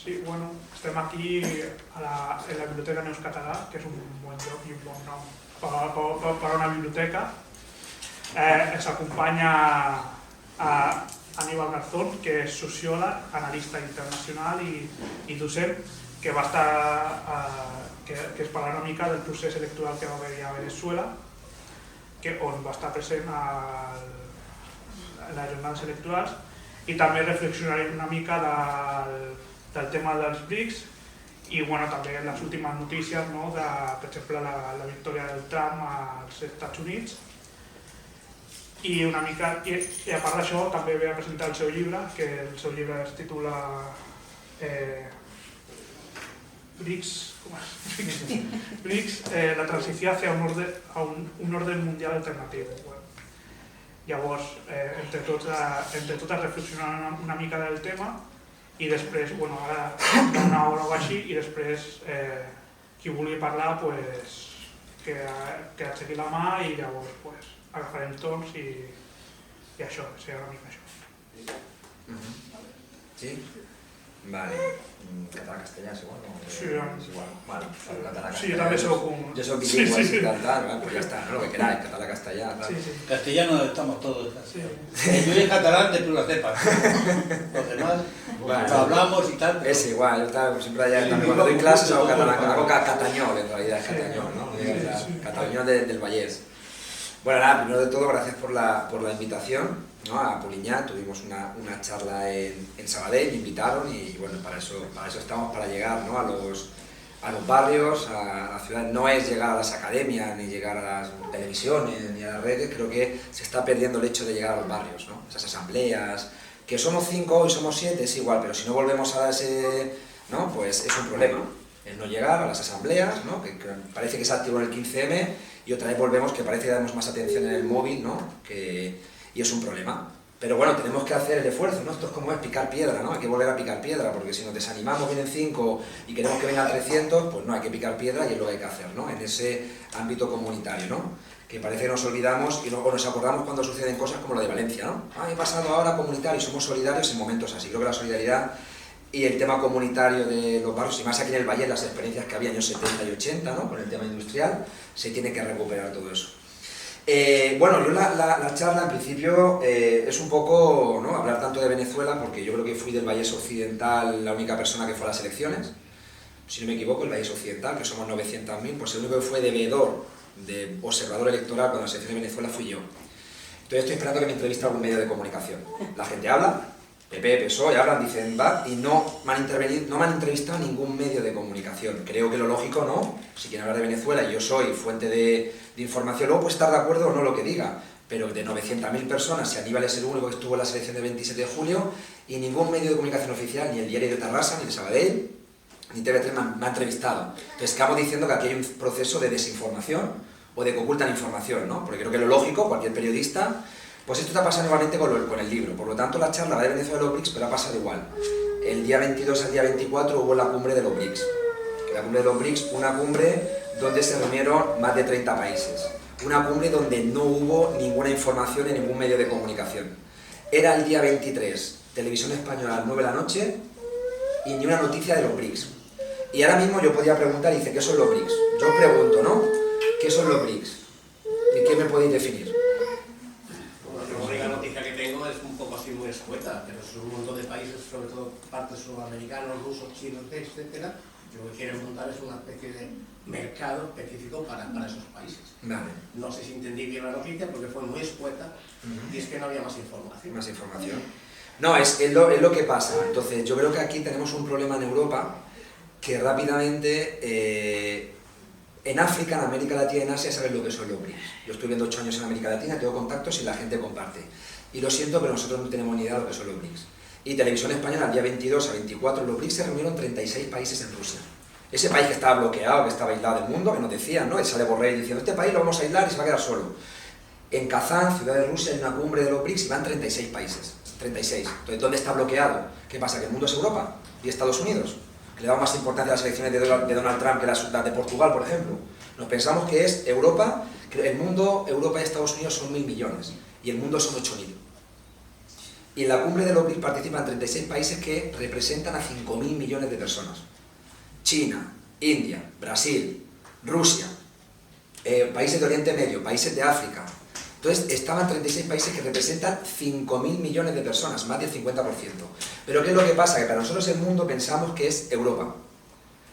Sí, bueno, estem aquí en la Biblioteca Neus Català, que és un bon lloc i un bon nom per a una biblioteca. Ens acompanya Aníbal Garzón, que és sociòleg, analista internacional i docent, que va estar, que es parlarà una mica del procés electoral que va haver a Venezuela, on va estar present en les jornades electorals, i també reflexionarem una mica del tema dels BRICS i també les últimes notícies, per exemple la victòria del Trump als Estats Units. I a part d'això també ve a presentar el seu llibre, que el seu llibre es titula BRICS, la transició hacia un orden mundial alternatiu. Llavors, entre tots reflexionarem una mica del tema i després, ara una hora o així, i després qui vulgui parlar que aixequi la mà i llavors agafarem torns i això, serà una mica això. Sí? Vale. Català-castellà és igual? Sí, és igual. Sí, també soc un... Yo soy bilingüe, sí, tal, pues ya está, lo que queráis, català-castellà. Castellano estamos todos. Yo en catalán de tú lo sepas. Los demás lo hablamos y tal. Es igual, yo siempre allá cuando doy clases hago catalán, hago catañol en realidad, es catañol, ¿no? Catañol del Vallès. Bueno, nada, primero de todo, gracias por la invitación, ¿no? A Polinyà. Tuvimos una charla en Sabadell, me invitaron y bueno, para eso estamos, para llegar, ¿no? a los barrios, a la ciudad. No es llegar a las academias, ni llegar a las televisiones, ni a las redes. Creo que se está perdiendo el hecho de llegar a los barrios, ¿no? Esas asambleas, que somos 5 hoy, somos 7, es igual, pero si no volvemos a ese, ¿no? Pues es un problema. El no llegar a las asambleas, ¿no? Que parece que se activó en el 15M y otra vez volvemos que parece que damos más atención en el móvil, ¿no? Y es un problema. Pero bueno, tenemos que hacer el esfuerzo, ¿no? Esto es como picar piedra, ¿no? Hay que volver a picar piedra, porque si nos desanimamos, vienen 5 y queremos que vengan 300, pues no, hay que picar piedra y es lo que hay que hacer, ¿no? En ese ámbito comunitario, ¿no? Que parece que nos olvidamos y luego nos acordamos cuando suceden cosas como la de Valencia, ¿no? He pasado ahora comunitario y somos solidarios en momentos así. Creo que la solidaridad y el tema comunitario de los barrios, y más aquí en el Valle, las experiencias que había en los 70 y 80, ¿no? Con el tema industrial, se tiene que recuperar todo eso. Bueno, yo la charla en principio es un poco, ¿no? Hablar tanto de Venezuela, porque yo creo que fui del Vallès Occidental la única persona que fue a las elecciones, si no me equivoco, el Vallès Occidental, que somos 900.000, pues el único que fue de veedor, de observador electoral cuando las elecciones de Venezuela fui yo. Entonces estoy esperando que me entreviste algún medio de comunicación. La gente habla, PP, PSOE, hablan, dicen, va, y no me han entrevistado ningún medio de comunicación. Creo que lo lógico, ¿no? Si quieren hablar de Venezuela y yo soy fuente de información, luego puede estar de acuerdo o no lo que diga, pero de 900.000 personas, si Aníbal es el único que estuvo en la selección del 27 de julio, y ningún medio de comunicación oficial, ni el Diario de Tarrasa, ni el Sabadell, ni TV3 me ha entrevistado. Entonces, estamos diciendo que aquí hay un proceso de desinformación o de que ocultan información, ¿no? Porque creo que lo lógico, cualquier periodista, pues esto está pasando igualmente con el libro. Por lo tanto, la charla va de Venezuela de los BRICS, pero ha pasado igual. El día 22 al día 24 hubo la cumbre de los BRICS. La cumbre de los BRICS, una cumbre donde se reunieron más de 30 países. Una cumbre donde no hubo ninguna información en ningún medio de comunicación. Era el día 23, televisión española a las 9 de la noche y ni una noticia de los BRICS. Y ahora mismo yo podía preguntar, dice, ¿qué son los BRICS? Yo os pregunto, ¿no? ¿Qué son los BRICS? ¿Y qué me podéis definir? La noticia que tengo es un poco así muy escueta, pero es un montón de países, sobre todo partes sudamericanos, rusos, chinos, etcétera. Lo que quieren montar es una especie de mercado específico para esos países. Vale. No sé si entendí bien la noticia porque fue muy escueta y es que no había más información. Más información. No, es lo que pasa. Entonces, yo creo que aquí tenemos un problema en Europa que rápidamente... en África, en América Latina y en Asia saben lo que son los BRICS. Yo estoy viendo 8 años en América Latina, tengo contactos y la gente comparte. Y lo siento, pero nosotros no tenemos ni idea de lo que son los BRICS. Y Televisión Española, el día 22 a 24, los BRICS se reunieron 36 países en Rusia. Ese país que estaba bloqueado, que estaba aislado del mundo, que nos decían, ¿no? Y sale Borrell diciendo, este país lo vamos a aislar y se va a quedar solo. En Kazán, ciudad de Rusia, hay una cumbre de los BRICS y van 36 países. 36. Entonces, ¿dónde está bloqueado? ¿Qué pasa? ¿Que el mundo es Europa y Estados Unidos? Que le damos más importancia a las elecciones de Donald Trump que las de Portugal, por ejemplo. Nos pensamos que es Europa, que el mundo, Europa y Estados Unidos son 1.000 millones y el mundo son 8.000. Y en la cumbre de los BRICS participan 36 países que representan a 5.000 millones de personas. China, India, Brasil, Rusia, países de Oriente Medio, países de África. Entonces estaban 36 países que representan 5.000 millones de personas, más del 50%. Pero ¿qué es lo que pasa? Que para nosotros el mundo pensamos que es Europa.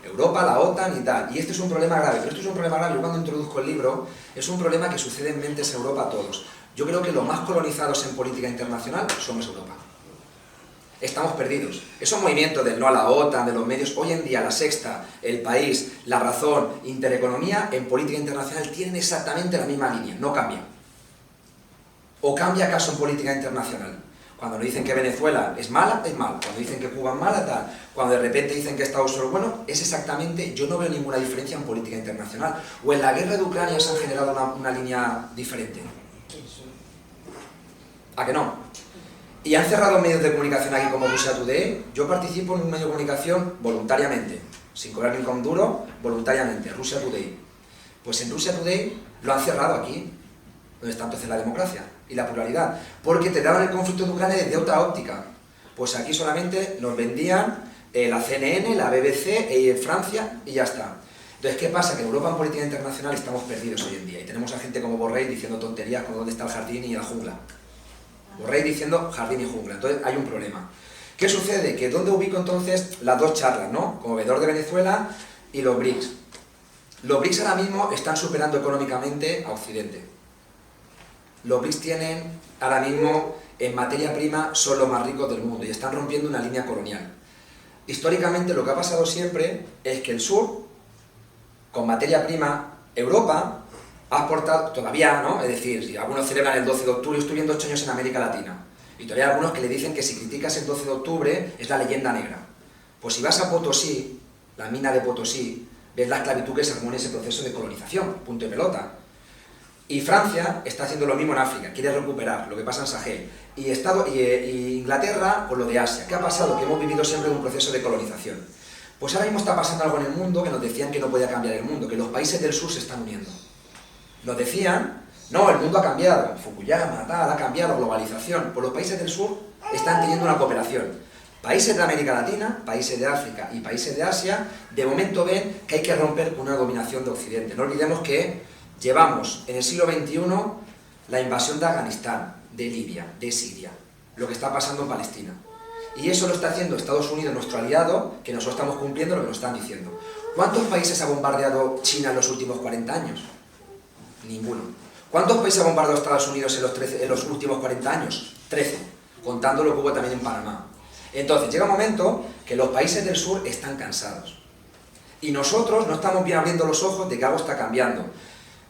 Europa, la OTAN y tal. Y esto es un problema grave. Pero esto es un problema grave, yo cuando introduzco el libro, es un problema que sucede en mentes Europa a todos. Yo creo que los más colonizados en política internacional somos Europa. Estamos perdidos. Esos movimientos del no a la OTAN, de los medios, hoy en día La Sexta, El País, La Razón, Intereconomía, en política internacional tienen exactamente la misma línea, no cambian. ¿O cambia acaso en política internacional? Cuando nos dicen que Venezuela es mala, es mal. Cuando dicen que Cuba es mala, tal. Cuando de repente dicen que Estados Unidos es bueno, es exactamente, yo no veo ninguna diferencia en política internacional. O en la guerra de Ucrania se han generado una línea diferente. ¿A que no? Y han cerrado medios de comunicación aquí como Russia Today. Yo participo en un medio de comunicación voluntariamente, sin cobrar ningún duro, voluntariamente, Russia Today. Pues en Russia Today lo han cerrado aquí, donde está entonces la democracia y la pluralidad, porque te daban el conflicto de Ucrania desde otra óptica. Pues aquí solamente nos vendían la CNN, la BBC, Francia y ya está. Entonces, ¿qué pasa? Que en Europa en política internacional estamos perdidos hoy en día y tenemos a gente como Borrell diciendo tonterías como dónde está el jardín y la jungla. Borrell diciendo jardín y jungla. Entonces hay un problema. ¿Qué sucede? Que ¿dónde ubico entonces las dos charlas, no? Como veedor de Venezuela y los BRICS. Los BRICS ahora mismo están superando económicamente a Occidente. Los BRICS tienen ahora mismo en materia prima son los más ricos del mundo y están rompiendo una línea colonial. Históricamente lo que ha pasado siempre es que el sur, con materia prima, Europa ha aportado, todavía, ¿no? Es decir, si algunos celebran el 12 de octubre, yo estoy viendo 8 años en América Latina, y todavía hay algunos que le dicen que si criticas el 12 de octubre es la leyenda negra. Pues si vas a Potosí, la mina de Potosí, ves la esclavitud que se armó en ese proceso de colonización, punto de pelota. Y Francia está haciendo lo mismo en África, quiere recuperar lo que pasa en Sahel. Y Inglaterra con lo de Asia. ¿Qué ha pasado? Que hemos vivido siempre un proceso de colonización. Pues ahora mismo está pasando algo en el mundo que nos decían que no podía cambiar el mundo, que los países del sur se están uniendo. Nos decían, no, el mundo ha cambiado, Fukuyama, tal, ha cambiado, globalización. Pues los países del sur están teniendo una cooperación. Países de América Latina, países de África y países de Asia, de momento ven que hay que romper con una dominación de Occidente. No olvidemos que llevamos en el siglo XXI la invasión de Afganistán, de Libia, de Siria, lo que está pasando en Palestina. Y eso lo está haciendo Estados Unidos, nuestro aliado, que nosotros estamos cumpliendo lo que nos están diciendo. ¿Cuántos países ha bombardeado China en los últimos 40 años? Ninguno. ¿Cuántos países ha bombardeado Estados Unidos en los últimos 40 años? 13, contando lo que hubo también en Panamá. Entonces, llega un momento que los países del sur están cansados. Y nosotros no estamos bien abriendo los ojos de que algo está cambiando.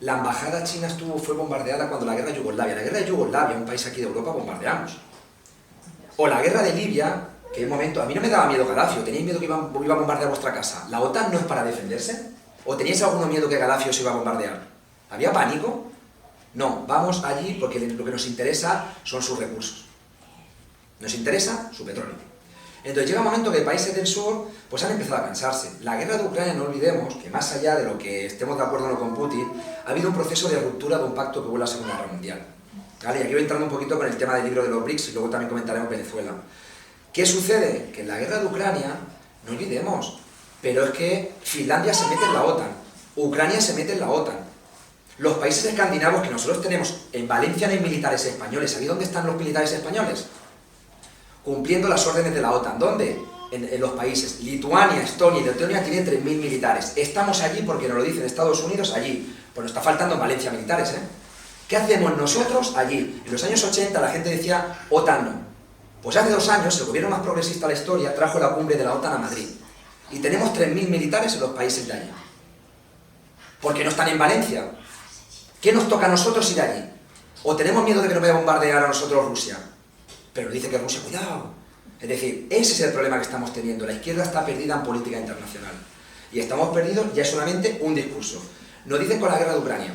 La embajada china fue bombardeada cuando la guerra de Yugoslavia. La guerra de Yugoslavia, un país aquí de Europa, bombardeamos. O la guerra de Libia, que en un momento, a mí no me daba miedo Gaddafi, ¿o teníais miedo que iba a bombardear vuestra casa? ¿La OTAN no es para defenderse? ¿O teníais algún miedo que Gaddafi os iba a bombardear? ¿Había pánico? No, vamos allí porque lo que nos interesa son sus recursos. Nos interesa su petróleo. Entonces llega un momento que países del sur pues han empezado a cansarse. La guerra de Ucrania, no olvidemos que más allá de lo que estemos de acuerdo o no con Putin, ha habido un proceso de ruptura de un pacto que hubo en la Segunda Guerra Mundial. ¿Vale? Y aquí voy entrando un poquito con el tema del libro de los BRICS y luego también comentaremos Venezuela. ¿Qué sucede? Que en la guerra de Ucrania, no olvidemos, pero es que Finlandia se mete en la OTAN, Ucrania se mete en la OTAN. Los países escandinavos que nosotros tenemos, en Valencia no hay militares españoles. ¿Sabéis dónde están los militares españoles? Cumpliendo las órdenes de la OTAN. ¿Dónde? En los países. Lituania, Estonia y Letonia tienen 3.000 militares. Estamos allí porque nos lo dicen Estados Unidos allí. Pues nos está faltando en Valencia militares, ¿eh? ¿Qué hacemos nosotros allí? En los años 80 la gente decía OTAN no. Pues hace 2 años el gobierno más progresista de la historia trajo la cumbre de la OTAN a Madrid. Y tenemos 3.000 militares en los países de allí. Porque no están en Valencia. ¿Qué nos toca a nosotros ir allí? ¿O tenemos miedo de que nos vaya a bombardear a nosotros Rusia? Pero dice que Rusia, cuidado. Es decir, ese es el problema que estamos teniendo. La izquierda está perdida en política internacional. Y estamos perdidos, ya es solamente un discurso. Nos dicen con la guerra de Ucrania.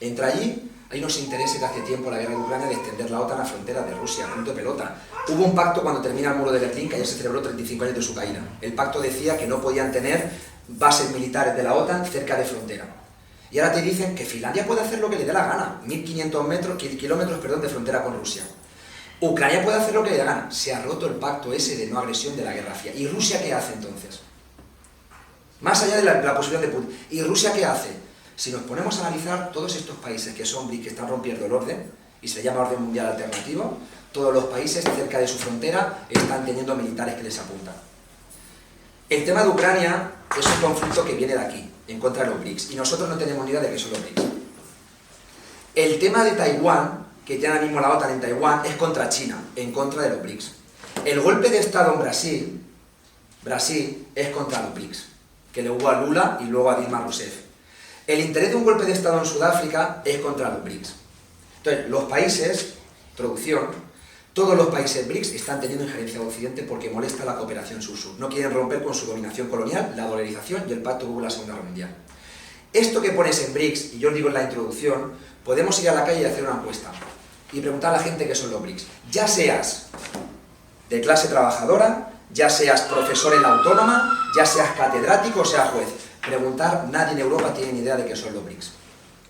Entra allí, hay unos intereses de hace tiempo la guerra de Ucrania de extender la OTAN a fronteras de Rusia, punto de pelota. Hubo un pacto cuando termina el muro de Berlín, que ayer se celebró 35 años de su caída. El pacto decía que no podían tener bases militares de la OTAN cerca de frontera. Y ahora te dicen que Finlandia puede hacer lo que le dé la gana, 1.500 kilómetros de frontera con Rusia. Ucrania puede hacer lo que le da gana. Se ha roto el pacto ese de no agresión de la Guerra Fría. ¿Y Rusia qué hace entonces? Más allá de la posibilidad de Putin. ¿Y Rusia qué hace? Si nos ponemos a analizar todos estos países que son BRICS, que están rompiendo el orden, y se llama orden mundial alternativo, todos los países cerca de su frontera están teniendo militares que les apuntan. El tema de Ucrania es un conflicto que viene de aquí, en contra de los BRICS, y nosotros no tenemos ni idea de qué son los BRICS. El tema de Taiwán, que tiene ahora mismo la OTAN en Taiwán, es contra China, en contra de los BRICS. El golpe de Estado en Brasil es contra los BRICS, que le hubo a Lula y luego a Dilma Rousseff. El interés de un golpe de Estado en Sudáfrica es contra los BRICS. Entonces, los países, introducción, todos los países BRICS están teniendo injerencia de Occidente porque molesta la cooperación sur-sur. No quieren romper con su dominación colonial, la dolarización y el pacto que hubo en la Segunda Guerra Mundial. Esto que pones en BRICS, y yo os digo en la introducción, podemos ir a la calle y hacer una encuesta y preguntar a la gente qué son los BRICS. Ya seas de clase trabajadora, ya seas profesor en la autónoma, ya seas catedrático o seas juez. Preguntar, nadie en Europa tiene ni idea de qué son los BRICS.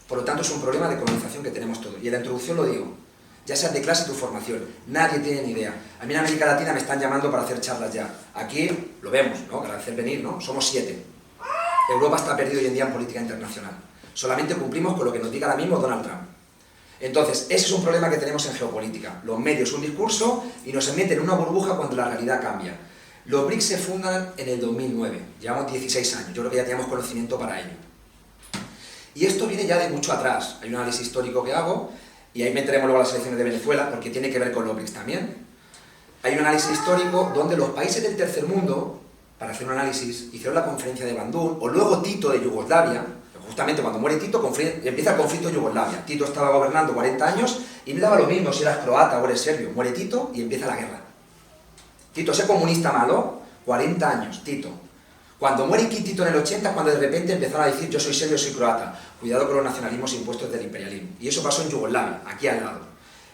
Por lo tanto, es un problema de colonización que tenemos todos. Y en la introducción lo digo. Ya seas de clase tu formación, nadie tiene ni idea. A mí en América Latina me están llamando para hacer charlas ya. Aquí lo vemos, ¿no? Agradecer venir, ¿no? Somos 7. Europa está perdido hoy en día en política internacional. Solamente cumplimos con lo que nos diga ahora mismo Donald Trump. Entonces, ese es un problema que tenemos en geopolítica. Los medios, un discurso, y nos meten en una burbuja cuando la realidad cambia. Los BRICS se fundan en el 2009. Llevamos 16 años. Yo creo que ya teníamos conocimiento para ello. Y esto viene ya de mucho atrás. Hay un análisis histórico que hago, y ahí meteremos luego las elecciones de Venezuela, porque tiene que ver con los BRICS también. Hay un análisis histórico donde los países del tercer mundo, para hacer un análisis, hicieron la conferencia de Bandung, o luego Tito de Yugoslavia. Justamente cuando muere Tito, empieza el conflicto en Yugoslavia. Tito estaba gobernando 40 años y me daba lo mismo si eras croata o eres serbio. Muere Tito y empieza la guerra. Tito, ese comunista malo, 40 años, Tito. Cuando muere Tito en el 80 es cuando de repente empezaron a decir yo soy serbio, soy croata. Cuidado con los nacionalismos impuestos del imperialismo. Y eso pasó en Yugoslavia, aquí al lado.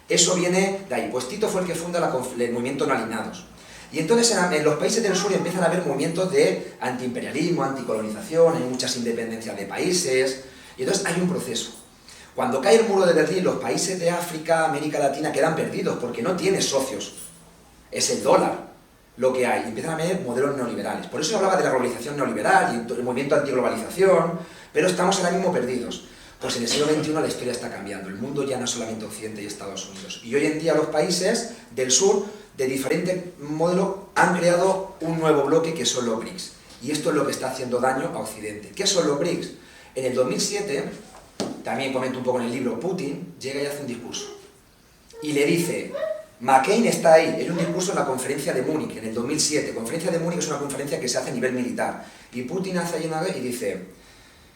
Eso viene de ahí. Pues Tito fue el que funda el movimiento No Alineados. Y entonces en los países del sur empiezan a haber movimientos de antiimperialismo, anticolonización, hay muchas independencias de países, y entonces hay un proceso. Cuando cae el muro de Berlín, los países de África, América Latina quedan perdidos porque no tienes socios. Es el dólar lo que hay, y empiezan a haber modelos neoliberales. Por eso yo hablaba de la globalización neoliberal y el movimiento antiglobalización, pero estamos ahora mismo perdidos. Pues en el siglo XXI la historia está cambiando, el mundo ya no es solamente Occidente y Estados Unidos. Y hoy en día los países del sur, de diferente modelo, han creado un nuevo bloque que son los BRICS. Y esto es lo que está haciendo daño a Occidente. ¿Qué son los BRICS? En el 2007, también comento un poco en el libro, Putin llega y hace un discurso. Y le dice, McCain está ahí, era un discurso en la conferencia de Múnich, en el 2007. Conferencia de Múnich es una conferencia que se hace a nivel militar. Y Putin hace ahí una vez y dice,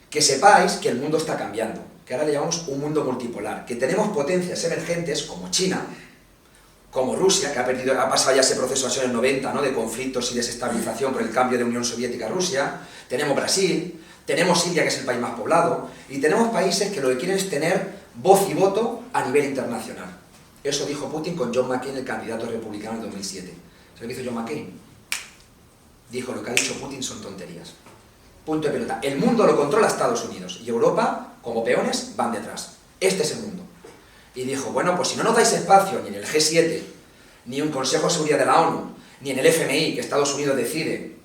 que sepáis que el mundo está cambiando, que ahora le llamamos un mundo multipolar, que tenemos potencias emergentes como China, como Rusia, que ha pasado ya ese proceso en los 90, ¿no?, de conflictos y desestabilización por el cambio de Unión Soviética a Rusia, tenemos Brasil, tenemos India, que es el país más poblado, y tenemos países que lo que quieren es tener voz y voto a nivel internacional. Eso dijo Putin con John McCain, el candidato republicano en 2007. ¿Sabes lo que hizo John McCain? Dijo, lo que ha dicho Putin son tonterías. Punto de pelota. El mundo lo controla Estados Unidos, y Europa, como peones, van detrás. Este es el mundo. Y dijo, bueno, pues si no nos dais espacio ni en el G7, ni en un Consejo de Seguridad de la ONU, ni en el FMI, que Estados Unidos decide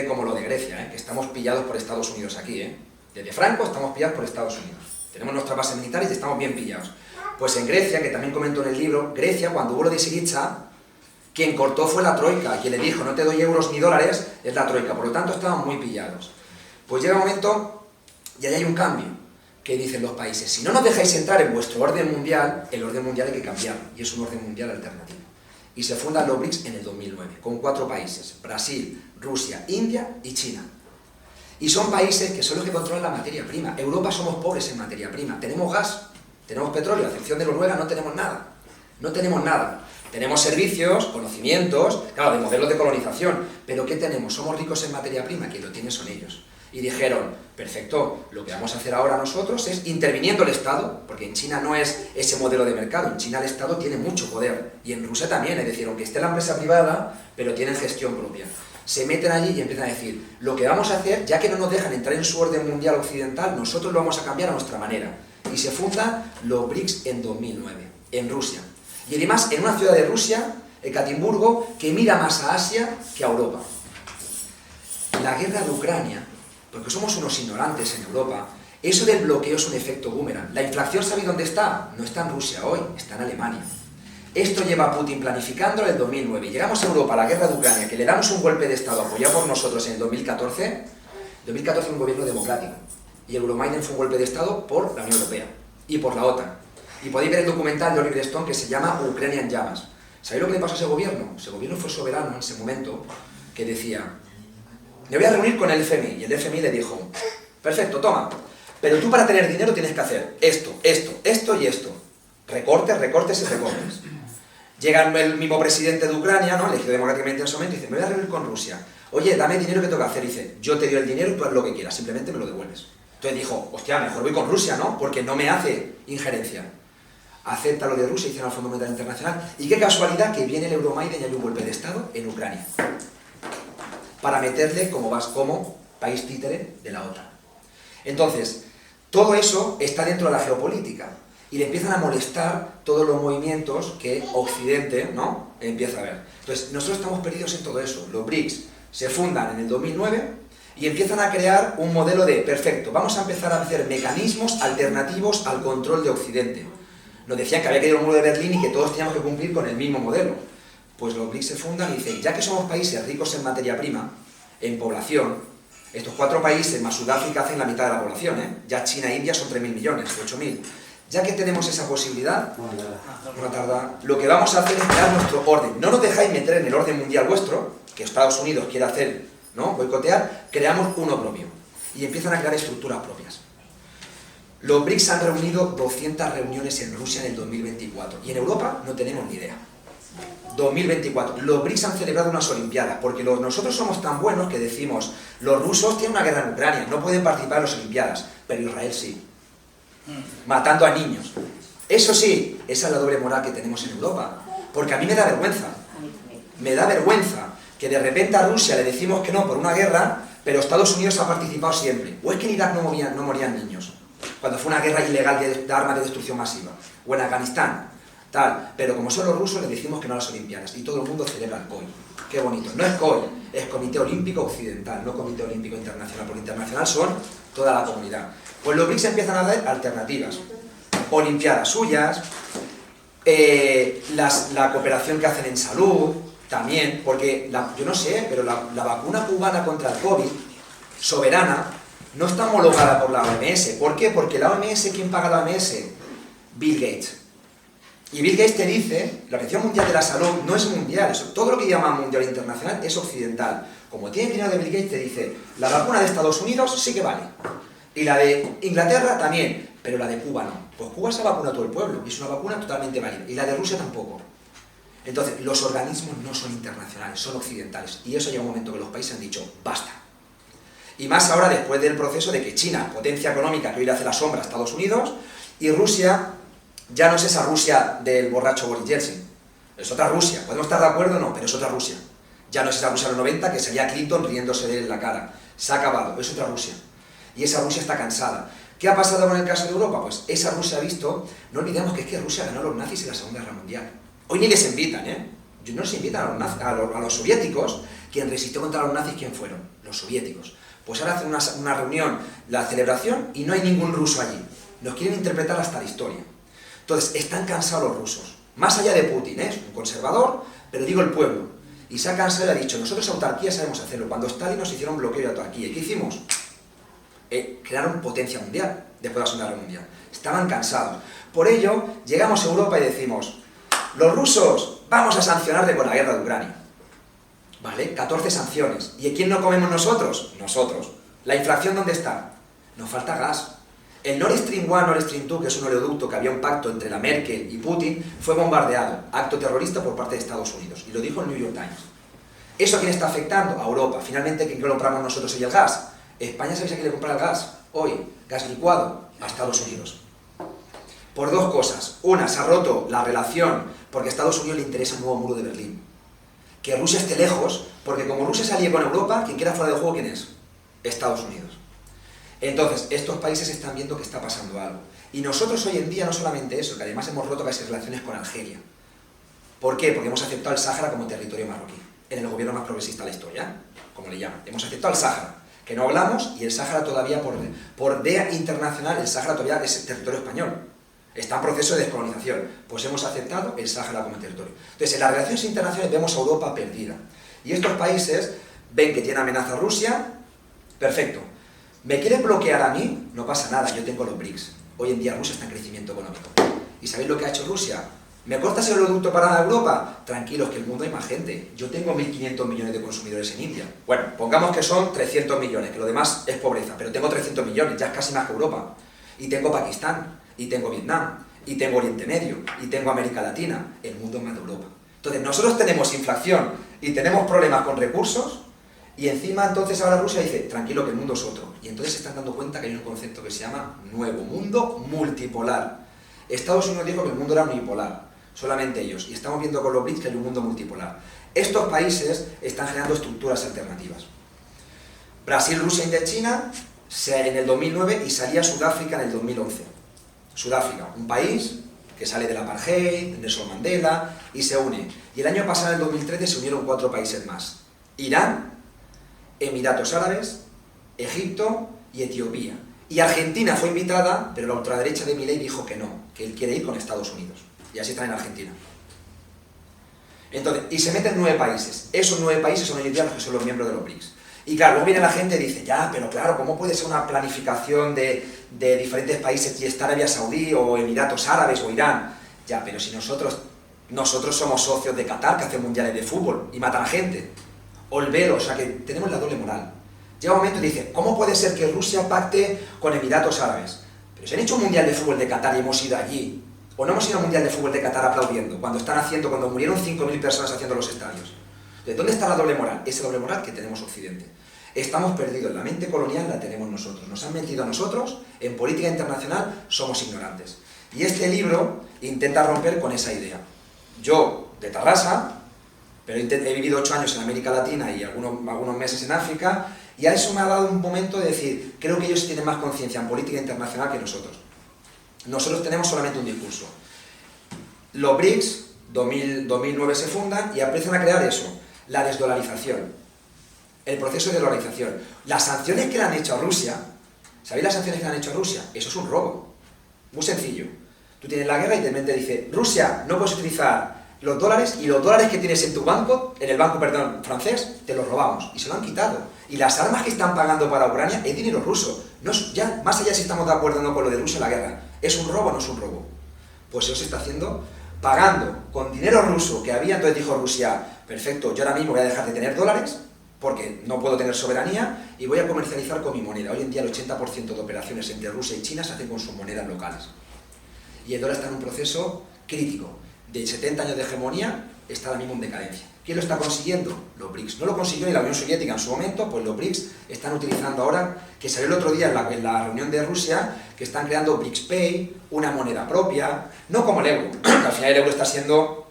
como lo de Grecia, que estamos pillados por Estados Unidos aquí, desde Franco estamos pillados por Estados Unidos. Tenemos nuestras bases militares y estamos bien pillados. Pues en Grecia, que también comento en el libro, Grecia, cuando hubo lo de Syriza, quien cortó fue la Troika, quien le dijo, no te doy euros ni dólares, es la Troika, por lo tanto estaban muy pillados. Pues llega un momento, y ahí hay un cambio, que dicen los países, si no nos dejáis entrar en vuestro orden mundial, el orden mundial hay que cambiarlo, y es un orden mundial alternativo. Y se fundan los BRICS en el 2009, con 4 países, Brasil, Rusia, India y China. Y son países que son los que controlan la materia prima. Europa somos pobres en materia prima, tenemos gas, tenemos petróleo, a excepción de Noruega no tenemos nada. No tenemos nada. Tenemos servicios, conocimientos, claro, de modelos de colonización, pero ¿qué tenemos? Somos ricos en materia prima, quien lo tiene son ellos. Y dijeron, perfecto, lo que vamos a hacer ahora nosotros es interviniendo el Estado, porque en China no es ese modelo de mercado, en China el Estado tiene mucho poder, y en Rusia también, es decir, aunque esté la empresa privada, pero tienen gestión propia. Se meten allí y empiezan a decir, lo que vamos a hacer, ya que no nos dejan entrar en su orden mundial occidental, nosotros lo vamos a cambiar a nuestra manera. Y se fundan los BRICS en 2009, en Rusia. Y además en una ciudad de Rusia, Ekaterimburgo, que mira más a Asia que a Europa. La guerra de Ucrania, porque somos unos ignorantes en Europa, eso del bloqueo es un efecto boomerang. La inflación, ¿sabéis dónde está? No está en Rusia hoy, está en Alemania. Esto lleva a Putin planificándolo en el 2009. Llegamos a Europa, a la guerra de Ucrania, que le damos un golpe de Estado apoyado por nosotros en el 2014. En 2014 fue un gobierno democrático. Y el Euromaidan fue un golpe de Estado por la Unión Europea y por la OTAN. Y podéis ver el documental de Oliver Stone que se llama Ucrania en llamas. ¿Sabéis lo que le pasó a ese gobierno? Ese gobierno fue soberano en ese momento, que decía: me voy a reunir con el FMI. Y el FMI le dijo: perfecto, toma, pero tú para tener dinero tienes que hacer esto, esto, esto y esto. Recortes, recortes y recortes. Llega el mismo presidente de Ucrania, ¿no?, elegido democráticamente en ese momento, y dice: me voy a reunir con Rusia. Oye, dame dinero que tengo que hacer. Y dice: yo te doy el dinero y tú haz lo que quieras, simplemente me lo devuelves. Entonces dijo: hostia, mejor voy con Rusia, ¿no?, porque no me hace injerencia. Acepta lo de Rusia, hicieron al Fondo Monetario Internacional, y qué casualidad que viene el Euromaidan y hay un golpe de Estado en Ucrania, para meterle como país títere de la OTAN. Entonces, todo eso está dentro de la geopolítica, y le empiezan a molestar todos los movimientos que Occidente, ¿no?, empieza a ver. Entonces, nosotros estamos perdidos en todo eso. Los BRICS se fundan en el 2009 y empiezan a crear un modelo de, perfecto, vamos a empezar a hacer mecanismos alternativos al control de Occidente. Nos decían que había que ir al muro de Berlín y que todos teníamos que cumplir con el mismo modelo. Pues los BRICS se fundan y dicen: ya que somos países ricos en materia prima, en población, estos 4 países más Sudáfrica hacen la mitad de la población, ya China e India son 3.000 millones, 8.000. Ya que tenemos esa posibilidad, lo que vamos a hacer es crear nuestro orden. No nos dejáis meter en el orden mundial vuestro, que Estados Unidos quiere hacer, ¿no?, boicotear, creamos uno propio. Y empiezan a crear estructuras propias. Los BRICS han reunido 200 reuniones en Rusia en el 2024. Y en Europa no tenemos ni idea. 2024. Los BRICS han celebrado unas Olimpiadas, porque nosotros somos tan buenos que decimos: los rusos tienen una guerra en Ucrania, no pueden participar en las Olimpiadas, pero Israel sí. Matando a niños. Eso sí, esa es la doble moral que tenemos en Europa. Porque a mí me da vergüenza. Me da vergüenza que de repente a Rusia le decimos que no por una guerra, pero Estados Unidos ha participado siempre. ¿O es que en Irak no morían niños cuando fue una guerra ilegal de armas de destrucción masiva? O en Afganistán, tal. Pero como son los rusos, les decimos que no a las Olimpiadas. Y todo el mundo celebra el COI. Qué bonito. No es COI, es Comité Olímpico Occidental, no Comité Olímpico Internacional. Porque internacional son toda la comunidad. Pues los BRICS empiezan a dar alternativas. Olimpiadas suyas, la cooperación que hacen en salud, también, porque, yo no sé, pero la vacuna cubana contra el COVID, soberana, no está homologada por la OMS. ¿Por qué? Porque la OMS, ¿quién paga la OMS? Bill Gates. Y Bill Gates te dice: la Organización Mundial de la Salud no es mundial, todo lo que llaman mundial internacional es occidental. Como tiene dinero de Bill Gates, te dice: la vacuna de Estados Unidos sí que vale. Y la de Inglaterra también, pero la de Cuba no. Pues Cuba se vacuna a todo el pueblo, y es una vacuna totalmente válida. Y la de Rusia tampoco. Entonces, los organismos no son internacionales, son occidentales. Y eso llega un momento que los países han dicho: basta. Y más ahora después del proceso de que China, potencia económica que hoy le hace la sombra a Estados Unidos, y Rusia ya no es esa Rusia del borracho Boris Yeltsin. Es otra Rusia. ¿Podemos estar de acuerdo o no? Pero es otra Rusia. Ya no es esa Rusia de los 90 que salía Clinton riéndose de él en la cara. Se ha acabado. Es otra Rusia. Y esa Rusia está cansada. ¿Qué ha pasado con el caso de Europa? Pues esa Rusia ha visto... No olvidemos que es que Rusia ganó a los nazis en la Segunda Guerra Mundial. Hoy ni les invitan, No les invitan a los soviéticos. Quien resistió contra los nazis, ¿quién fueron? Los soviéticos. Pues ahora hacen una reunión, la celebración, y no hay ningún ruso allí. Nos quieren interpretar hasta la historia. Entonces, están cansados los rusos. Más allá de Putin, es un conservador, pero digo el pueblo. Y se ha cansado y ha dicho: nosotros autarquía sabemos hacerlo. Cuando Stalin nos hicieron bloqueo de autarquía, ¿y qué hicimos? Crearon potencia mundial después de la Segunda Guerra Mundial. Estaban cansados. Por ello, llegamos a Europa y decimos: los rusos, vamos a sancionarle con la guerra de Ucrania. ¿Vale? 14 sanciones. ¿Y a quién no comemos nosotros? Nosotros. ¿La inflación dónde está? Nos falta gas. El Nord Stream 1, Nord Stream 2, que es un oleoducto que había un pacto entre la Merkel y Putin, fue bombardeado. Acto terrorista por parte de Estados Unidos. Y lo dijo el New York Times. ¿Eso a quién está afectando? A Europa. Finalmente, ¿quién compramos nosotros hoy el gas? España, ¿sabéis a quién le compra el gas? Hoy, gas licuado, a Estados Unidos. Por dos cosas. Una, se ha roto la relación porque a Estados Unidos le interesa el nuevo muro de Berlín. Que Rusia esté lejos, porque como Rusia se alía con Europa, quien queda fuera del juego, ¿quién es? Estados Unidos. Entonces, estos países están viendo que está pasando algo. Y nosotros hoy en día, no solamente eso, que además hemos roto casi relaciones con Argelia. ¿Por qué? Porque hemos aceptado el Sáhara como territorio marroquí, en el gobierno más progresista de la historia, como le llaman. Hemos aceptado el Sáhara, que no hablamos, y el Sáhara todavía, por DEA internacional, el Sáhara todavía es territorio español. Está en proceso de descolonización. Pues hemos aceptado el Sáhara como territorio. Entonces, en las relaciones internacionales vemos a Europa perdida. Y estos países ven que tiene amenaza Rusia, perfecto. ¿Me quiere bloquear a mí? No pasa nada, yo tengo los BRICS. Hoy en día Rusia está en crecimiento económico. ¿Y sabéis lo que ha hecho Rusia? ¿Me cortas el oleoducto para Europa? Tranquilos, que el mundo hay más gente. Yo tengo 1.500 millones de consumidores en India. Bueno, pongamos que son 300 millones, que lo demás es pobreza, pero tengo 300 millones, ya es casi más que Europa. Y tengo Pakistán, y tengo Vietnam, y tengo Oriente Medio, y tengo América Latina. El mundo es más de Europa. Entonces, nosotros tenemos inflación y tenemos problemas con recursos, y encima entonces ahora Rusia dice, tranquilo que el mundo es otro. Y entonces se están dando cuenta que hay un concepto que se llama nuevo mundo multipolar. Estados Unidos dijo que el mundo era unipolar, solamente ellos, y estamos viendo con los BRICS que hay un mundo multipolar. Estos países están generando estructuras alternativas. Brasil, Rusia, India y China en el 2009 y salía Sudáfrica en el 2011. Sudáfrica, un país que sale del apartheid, de Nelson Mandela, y se une. Y el año pasado, en el 2013, se unieron 4 países más. Irán, Emiratos Árabes, Egipto y Etiopía. Y Argentina fue invitada, pero la ultraderecha de Milei dijo que no, que él quiere ir con Estados Unidos. Y así está en Argentina. Entonces, y se meten 9 países. Esos 9 países son hoy en día los que son los miembros de los BRICS. Y claro, luego viene la gente y dice, ya, pero claro, ¿cómo puede ser una planificación de diferentes países y está Arabia Saudí o Emiratos Árabes o Irán? Ya, pero si nosotros somos socios de Qatar, que hace mundiales de fútbol y matan a gente. O el velo, o sea que tenemos la doble moral. Llega un momento y dice, ¿cómo puede ser que Rusia pacte con Emiratos Árabes? Pero si han hecho un mundial de fútbol de Qatar y hemos ido allí, o no hemos ido a un mundial de fútbol de Qatar aplaudiendo, cuando murieron 5.000 personas haciendo los estadios. ¿De dónde está la doble moral? Esa doble moral que tenemos Occidente. Estamos perdidos, la mente colonial la tenemos nosotros, nos han metido a nosotros, en política internacional somos ignorantes. Y este libro intenta romper con esa idea. Yo, de Tarrasa, pero he vivido 8 años en América Latina y algunos meses en África, y a eso me ha dado un momento de decir, creo que ellos tienen más conciencia en política internacional que nosotros. Nosotros tenemos solamente un discurso. Los BRICS, 2009 se fundan y empiezan a crear eso, la desdolarización, el proceso de dolarización. Las sanciones que le han hecho a Rusia, ¿sabéis las sanciones que le han hecho a Rusia? Eso es un robo. Muy sencillo. Tú tienes la guerra y de repente dice, Rusia, no puedes utilizar los dólares y los dólares que tienes en tu banco, en el banco, francés, te los robamos. Y se lo han quitado. Y las armas que están pagando para Ucrania es dinero ruso. No es, ya, más allá si estamos de acuerdo o no con lo de Rusia en la guerra. ¿Es un robo o no es un robo? Pues eso se está haciendo pagando con dinero ruso que había. Entonces dijo Rusia, perfecto, yo ahora mismo voy a dejar de tener dólares porque no puedo tener soberanía y voy a comercializar con mi moneda. Hoy en día el 80% de operaciones entre Rusia y China se hacen con sus monedas locales. Y el dólar está en un proceso crítico. De 70 años de hegemonía está ahora mismo en decadencia. ¿Quién lo está consiguiendo? Los BRICS. No lo consiguió ni la Unión Soviética en su momento, pues los BRICS están utilizando ahora, que salió el otro día en la reunión de Rusia, que están creando BRICS Pay, una moneda propia, no como el euro, que al final el euro está siendo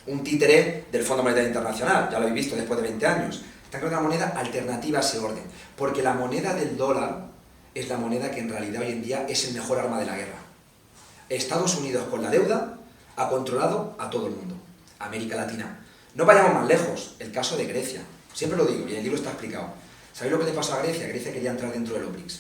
un títere del Fondo Monetario Internacional, ya lo habéis visto después de 20 años. Están creando una moneda alternativa a ese orden, porque la moneda del dólar es la moneda que en realidad hoy en día es el mejor arma de la guerra. Estados Unidos con la deuda ha controlado a todo el mundo. América Latina. No vayamos más lejos, el caso de Grecia. Siempre lo digo, y en el libro está explicado. ¿Sabéis lo que le pasó a Grecia? Grecia quería entrar dentro de los BRICS.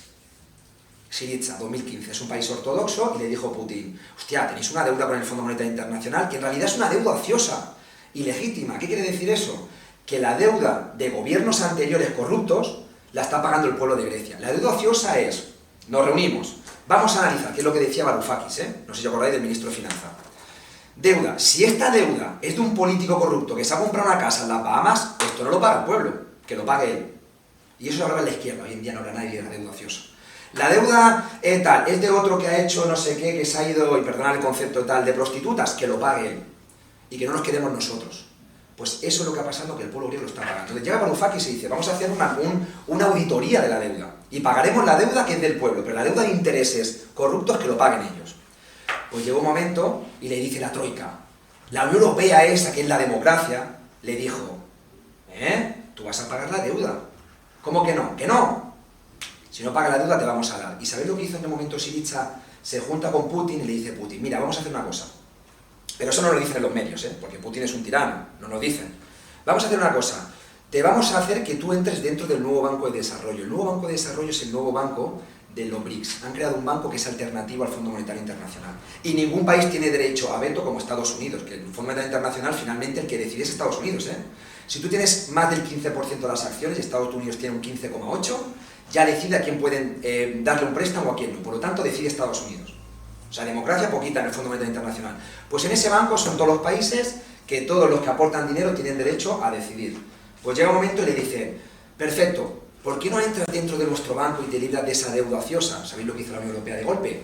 Syriza, 2015, es un país ortodoxo y le dijo Putin, hostia, tenéis una deuda con el Fondo Monetario Internacional que en realidad es una deuda ociosa, ilegítima. ¿Qué quiere decir eso? Que la deuda de gobiernos anteriores corruptos la está pagando el pueblo de Grecia. La deuda ociosa es, nos reunimos, vamos a analizar, que es lo que decía Varoufakis, no sé si os acordáis del ministro de Finanzas. Deuda, si esta deuda es de un político corrupto que se ha comprado una casa en las Bahamas, esto no lo paga el pueblo, que lo pague él. Y eso lo hablaba en la izquierda, hoy en día no habrá nadie de la deuda ociosa. La deuda tal, es de otro que ha hecho no sé qué, que se ha ido, y perdonad el concepto tal, de prostitutas, que lo pague él. Y que no nos quedemos nosotros. Pues eso es lo que ha pasado, que el pueblo griego lo está pagando. Entonces llega Varoufakis y se dice, vamos a hacer una auditoría de la deuda. Y pagaremos la deuda que es del pueblo, pero la deuda de intereses corruptos que lo paguen ellos. Pues llegó un momento y le dice la Troika, la Unión Europea esa, que es la democracia, le dijo, tú vas a pagar la deuda. ¿Cómo que no? ¡Que no! Si no pagas la deuda te vamos a dar. ¿Y sabéis lo que hizo en el momento Syriza? Se junta con Putin y le dice Putin, mira, vamos a hacer una cosa. Pero eso no lo dicen los medios, porque Putin es un tirano, no lo dicen. Vamos a hacer una cosa, te vamos a hacer que tú entres dentro del nuevo Banco de Desarrollo. El nuevo Banco de Desarrollo es el nuevo banco de los BRICS. Han creado un banco que es alternativo al Fondo Monetario Internacional. Y ningún país tiene derecho a veto como Estados Unidos, que el Fondo Monetario Internacional finalmente el que decide es Estados Unidos. Si tú tienes más del 15% de las acciones y Estados Unidos tiene un 15,8%, ya decide a quién pueden darle un préstamo o a quién no. Por lo tanto, decide Estados Unidos. O sea, democracia poquita en el Fondo Monetario Internacional. Pues en ese banco son todos los países que todos los que aportan dinero tienen derecho a decidir. Pues llega un momento y le dicen, perfecto, ¿por qué no entras dentro de nuestro banco y te libras de esa deuda ociosa? ¿Sabéis lo que hizo la Unión Europea de golpe?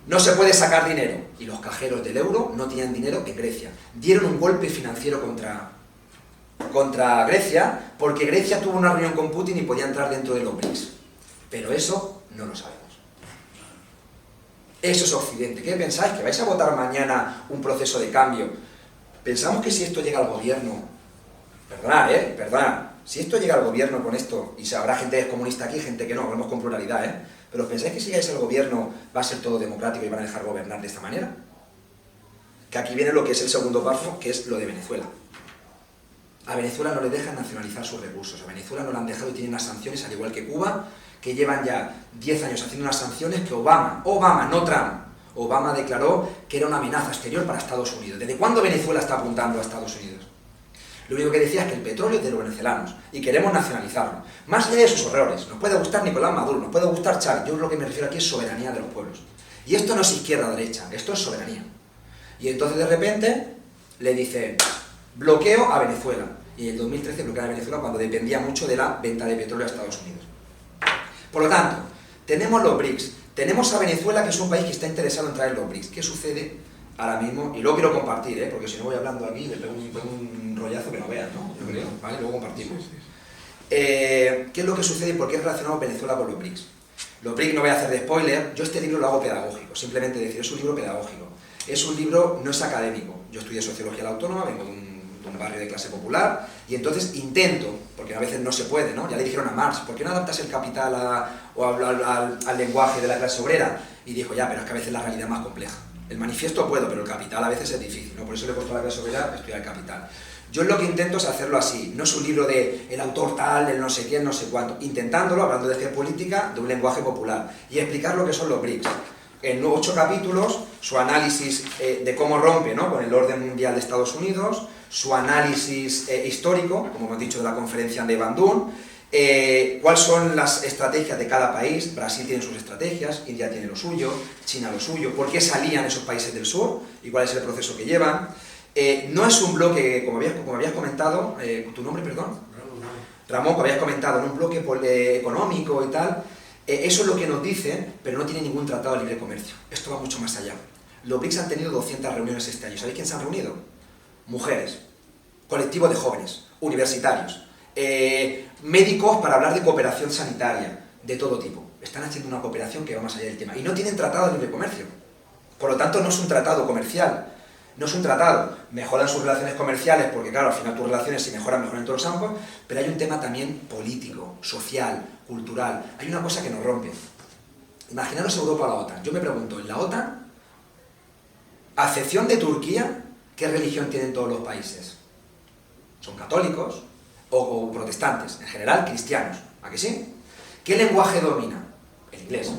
No se puede sacar dinero. Y los cajeros del euro no tenían dinero en Grecia. Dieron un golpe financiero contra Grecia, porque Grecia tuvo una reunión con Putin y podía entrar dentro de los BRICS. Pero eso no lo sabemos. Eso es Occidente. ¿Qué pensáis? ¿Que vais a votar mañana un proceso de cambio? Pensamos que si esto llega al gobierno, perdonad, si esto llega al gobierno con esto, y habrá gente que es comunista aquí, gente que no, hablamos con pluralidad, pero ¿pensáis que si llegáis al gobierno va a ser todo democrático y van a dejar gobernar de esta manera? Que aquí viene lo que es el segundo paso, que es lo de Venezuela. A Venezuela no le dejan nacionalizar sus recursos, a Venezuela no le han dejado y tienen unas sanciones, al igual que Cuba, que llevan ya 10 años haciendo unas sanciones que Obama, no Trump, Obama declaró que era una amenaza exterior para Estados Unidos. ¿Desde cuándo Venezuela está apuntando a Estados Unidos? Lo único que decía es que el petróleo es de los venezolanos y queremos nacionalizarlo. Más allá de sus errores, nos puede gustar Nicolás Maduro, nos puede gustar Chávez, yo lo que me refiero aquí es soberanía de los pueblos. Y esto no es izquierda o derecha, esto es soberanía. Y entonces de repente le dice, bloqueo a Venezuela. Y en el 2013 bloquea a Venezuela cuando dependía mucho de la venta de petróleo a Estados Unidos. Por lo tanto, tenemos los BRICS, tenemos a Venezuela, que es un país que está interesado en traer los BRICS. ¿Qué sucede ahora mismo? Y luego quiero compartir, porque si no voy hablando aquí y le pego un rollazo que no veas, ¿no? Yo creo, ¿vale? Luego compartimos. ¿Qué es lo que sucede y por qué es relacionado Venezuela con los BRICS? Los BRICS, no voy a hacer de spoiler, yo este libro lo hago pedagógico, simplemente decir, es un libro pedagógico. Es un libro, no es académico. Yo estudié Sociología de la Autónoma, vengo de un barrio de clase popular, y entonces intento, porque a veces no se puede, ¿no? Ya le dijeron a Marx, ¿por qué no adaptas el Capital al lenguaje de la clase obrera? Y dijo, ya, pero es que a veces la realidad es más compleja. El manifiesto puedo, pero el Capital a veces es difícil, ¿no? Por eso le he puesto a la clase obrera estudiar el Capital. Yo lo que intento es hacerlo así, no es un libro de el autor tal, el no sé quién, no sé cuánto, intentándolo, hablando de geopolítica, de un lenguaje popular, y explicar lo que son los BRICS. En 8 capítulos, su análisis de cómo rompe, ¿no?, con el orden mundial de Estados Unidos, su análisis histórico, como hemos dicho, de la conferencia de Bandung, cuáles son las estrategias de cada país. Brasil tiene sus estrategias, India tiene lo suyo, China lo suyo, por qué salían esos países del sur y cuál es el proceso que llevan. No es un bloque, como habías comentado, tu nombre, perdón, Ramón, como habías comentado, en un bloque económico y tal. Eso es lo que nos dicen, pero no tiene ningún tratado de libre comercio. Esto va mucho más allá. Los BRICS han tenido 200 reuniones este año. ¿Sabéis quién se han reunido? Mujeres, colectivos de jóvenes, universitarios, médicos para hablar de cooperación sanitaria, de todo tipo. Están haciendo una cooperación que va más allá del tema. Y no tienen tratado de libre comercio. Por lo tanto, no es un tratado comercial. No es un tratado. Mejoran sus relaciones comerciales, porque claro, al final tus relaciones si mejoran en todos los campos, pero hay un tema también político, social, cultural. Hay una cosa que nos rompe. Imaginaros Europa o la OTAN. Yo me pregunto, en la OTAN, a excepción de Turquía, ¿qué religión tienen todos los países? ¿Son católicos o protestantes? En general, cristianos. ¿A que sí? ¿Qué lenguaje domina? El inglés.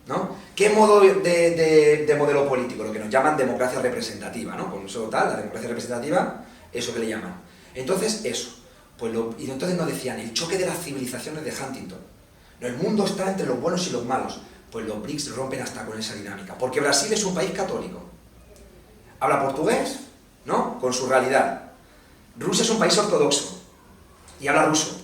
¿No? ¿Qué modo de modelo político? Lo que nos llaman democracia representativa, ¿no? Con eso tal, la democracia representativa, eso que le llaman. Entonces, eso. Y entonces nos decían, el choque de las civilizaciones de Huntington. No, el mundo está entre los buenos y los malos. Pues los BRICS rompen hasta con esa dinámica. Porque Brasil es un país católico. Habla portugués, ¿no?, con su realidad. Rusia es un país ortodoxo y habla ruso.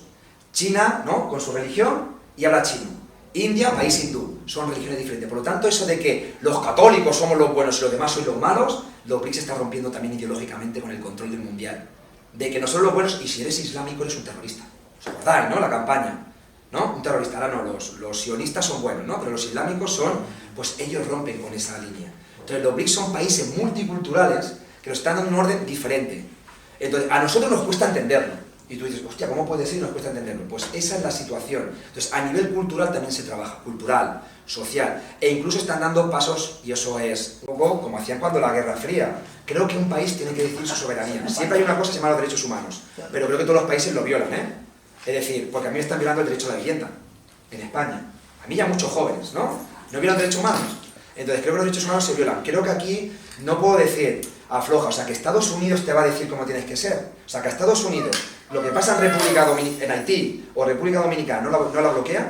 China, ¿no?, con su religión y habla chino. India, país hindú, son religiones diferentes. Por lo tanto, eso de que los católicos somos los buenos y los demás son los malos, los BRICS están rompiendo también ideológicamente con el control del mundial. De que no son los buenos y si eres islámico eres un terrorista. ¿Os acordáis, no?, la campaña, ¿no? Un terrorista. Ahora no, los sionistas son buenos, ¿no?, pero los islámicos son, pues ellos rompen con esa línea. Entonces los BRICS son países multiculturales que nos están dando un orden diferente. Entonces a nosotros nos cuesta entenderlo. Y tú dices, hostia, ¿cómo puede ser? Y nos cuesta entenderlo. Pues esa es la situación. Entonces, a nivel cultural también se trabaja, cultural, social, e incluso están dando pasos, y eso es un poco como hacían cuando la Guerra Fría. Creo que un país tiene que decir su soberanía. Siempre hay una cosa que se llama los derechos humanos, pero creo que todos los países lo violan, ¿eh? Es decir, porque a mí me están violando el derecho a la vivienda, en España. A mí ya muchos jóvenes, ¿no? No violan derechos humanos. Entonces creo que los derechos humanos se violan. Creo que aquí no puedo decir afloja, o sea, que Estados Unidos te va a decir cómo tienes que ser. O sea, que Estados Unidos, lo que pasa en Haití o República Dominicana no la bloquea,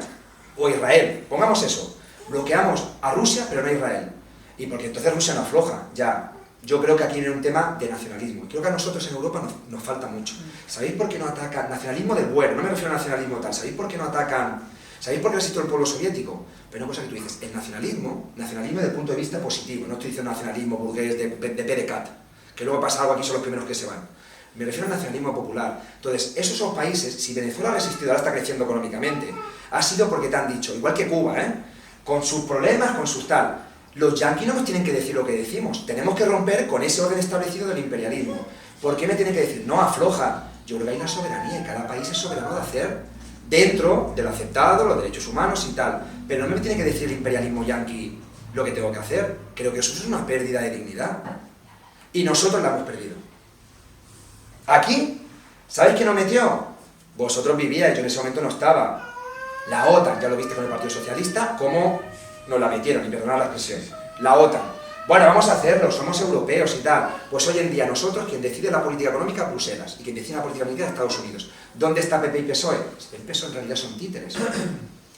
o Israel, pongamos eso. Bloqueamos a Rusia, pero no a Israel. Y porque entonces Rusia no afloja, ya. Yo creo que aquí viene un tema de nacionalismo. Y creo que a nosotros en Europa nos falta mucho. ¿Sabéis por qué no atacan? Nacionalismo del bueno, no me refiero a nacionalismo tal. ¿Sabéis por qué no atacan? ¿Sabéis por qué resistió el pueblo soviético? Pero una cosa que tú dices, el nacionalismo desde el punto de vista positivo, no estoy diciendo nacionalismo burgués de PDCAT, que luego pasa algo aquí, son los primeros que se van. Me refiero al nacionalismo popular. Entonces, esos son países, si Venezuela ha resistido, ahora está creciendo económicamente, ha sido porque te han dicho, igual que Cuba, con sus problemas, con sus tal, los yanquis no nos tienen que decir lo que decimos, tenemos que romper con ese orden establecido del imperialismo. ¿Por qué me tienen que decir, no, afloja? Yo creo que hay una soberanía y cada país es soberano de hacer, dentro de lo aceptado, los derechos humanos y tal, pero no me tiene que decir el imperialismo yanqui lo que tengo que hacer. Creo que eso es una pérdida de dignidad. Y nosotros la hemos perdido. Aquí, ¿sabéis quién nos metió? Vosotros vivíais, yo en ese momento no estaba. La OTAN, ya lo viste con el Partido Socialista, cómo nos la metieron, y perdonad la expresión. La OTAN. Bueno, vamos a hacerlo, somos europeos y tal. Pues hoy en día nosotros, quien decide la política económica, Bruselas, y quien decide la política militar, Estados Unidos. ¿Dónde está PP y PSOE? El PSOE en realidad son títeres.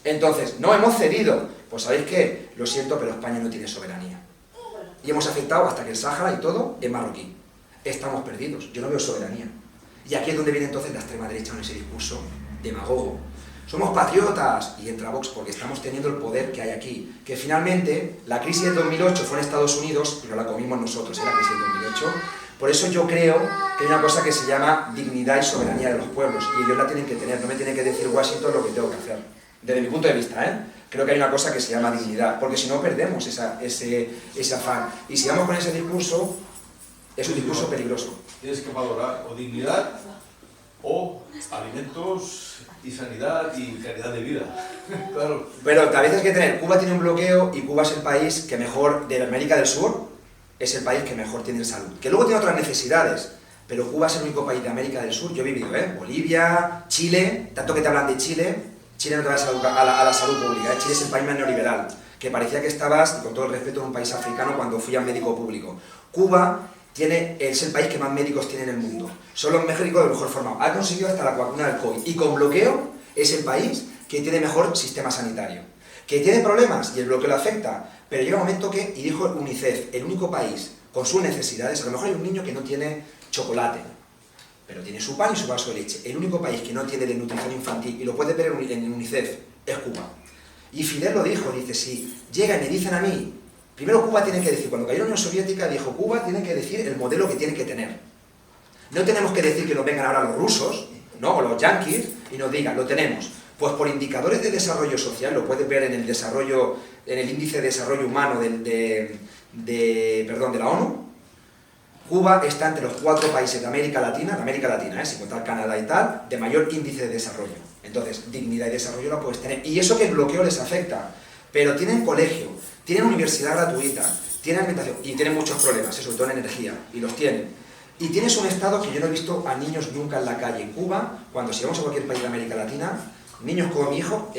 Entonces, no hemos cedido. Pues ¿sabéis qué? Lo siento, pero España no tiene soberanía. Y hemos aceptado hasta que el Sáhara y todo es marroquí. Estamos perdidos, yo no veo soberanía. Y aquí es donde viene entonces la extrema derecha con ese discurso demagogo. Somos patriotas, y entra Vox porque estamos teniendo el poder que hay aquí. Que finalmente, la crisis del 2008 fue en Estados Unidos y no la comimos nosotros, la crisis del 2008. Por eso yo creo que hay una cosa que se llama dignidad y soberanía de los pueblos, y ellos la tienen que tener, no me tiene que decir Washington lo que tengo que hacer. Desde mi punto de vista, creo que hay una cosa que se llama dignidad, porque si no perdemos ese afán. Y si vamos con ese discurso, es un discurso peligroso. Tienes que valorar o dignidad o alimentos y sanidad y calidad de vida. Claro. Pero a veces hay que tener, Cuba tiene un bloqueo y Cuba es el país que mejor, de América del Sur, es el país que mejor tiene salud. Que luego tiene otras necesidades, pero Cuba es el único país de América del Sur, yo he vivido, Bolivia, Chile, tanto que te hablan de Chile, Chile no te va a la salud pública, Chile es el país más neoliberal, que parecía que estabas, con todo el respeto, en un país africano cuando fui a un médico público. Cuba es el país que más médicos tiene en el mundo. Son los médicos de mejor formados. Ha conseguido hasta la vacuna del COVID. Y con bloqueo es el país que tiene mejor sistema sanitario. Que tiene problemas y el bloqueo le afecta. Pero llega un momento que, y dijo UNICEF, el único país con sus necesidades, a lo mejor hay un niño que no tiene chocolate, pero tiene su pan y su vaso de leche. El único país que no tiene desnutrición infantil, y lo puede ver en UNICEF, es Cuba. Y Fidel lo dijo, dice, si llegan y me dicen a mí, primero Cuba tiene que decir, cuando cayó la Unión Soviética, dijo, Cuba tiene que decir el modelo que tiene que tener. No tenemos que decir que nos vengan ahora los rusos, ¿no? O los yanquis, y nos digan, lo tenemos. Pues por indicadores de desarrollo social, lo puedes ver en el desarrollo, en el índice de desarrollo humano de la ONU, Cuba está entre los 4 países de América Latina, sin contar Canadá y tal, de mayor índice de desarrollo. Entonces, dignidad y desarrollo la puedes tener. Y eso que el bloqueo les afecta, pero tienen colegio, tienen universidad gratuita, tienen alimentación, y tienen muchos problemas, sobre todo en energía, y los tienen. Y tienes un estado que yo no he visto a niños nunca en la calle. En Cuba, cuando si vamos a cualquier país de América Latina, niños como mi hijo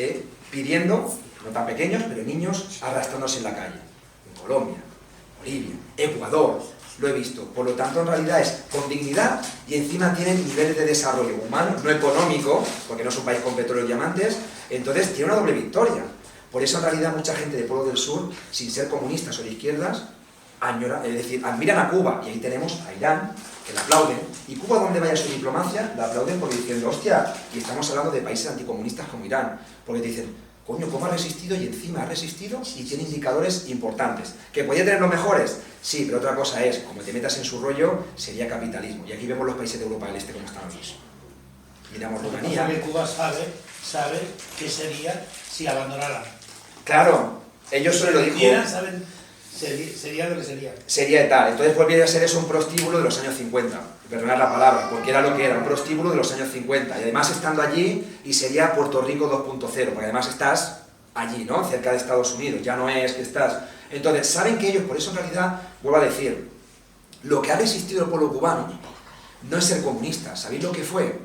pidiendo, no tan pequeños, pero niños arrastrándose en la calle. En Colombia, Bolivia, Ecuador, lo he visto. Por lo tanto, en realidad es con dignidad y encima tienen niveles de desarrollo humano, no económico, porque no es un país con petróleo y diamantes, entonces tiene una doble victoria. Por eso, en realidad, mucha gente de pueblos del sur, sin ser comunistas o de izquierdas, admiran a Cuba, y ahí tenemos a Irán, que la aplauden, y Cuba, donde vaya su diplomacia, la aplauden porque diciendo, hostia, y estamos hablando de países anticomunistas como Irán, porque te dicen, coño, ¿cómo ha resistido? Y encima ha resistido y tiene indicadores importantes. ¿Que podía tener los mejores? Sí, pero otra cosa es, como te metas en su rollo, sería capitalismo. Y aquí vemos los países de Europa del Este como están hoy. Miramos Rumanía. Cuba sabe qué sería si abandonaran. Claro, ellos solo lo dijo. Saben Sería lo que sería. Sería tal. Entonces volvería a ser eso un prostíbulo de los años 50. Perdonad la palabra, porque era lo que era, un prostíbulo de los años 50. Y además estando allí, y sería Puerto Rico 2.0, porque además estás allí, ¿no? Cerca de Estados Unidos, ya no es que estás... Entonces, saben que ellos, por eso en realidad, vuelvo a decir, lo que ha resistido el pueblo cubano no es ser comunista. ¿Sabéis lo que fue?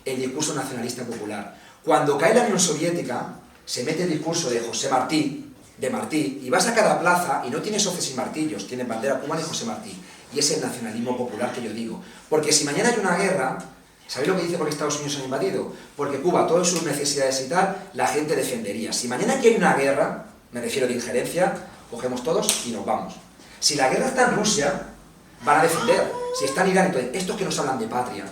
El discurso nacionalista popular. Cuando cae la Unión Soviética, se mete el discurso de José Martí, y vas a cada plaza y no tienes hoces y martillos, tienes bandera cubana y José Martí. Y es el nacionalismo popular que yo digo. Porque si mañana hay una guerra, ¿sabéis lo que dice por qué Estados Unidos han invadido? Porque Cuba, todas sus necesidades y tal, la gente defendería. Si mañana aquí hay una guerra, me refiero de injerencia, cogemos todos y nos vamos. Si la guerra está en Rusia, van a defender. Si está en Irán, entonces, estos que nos hablan de patria,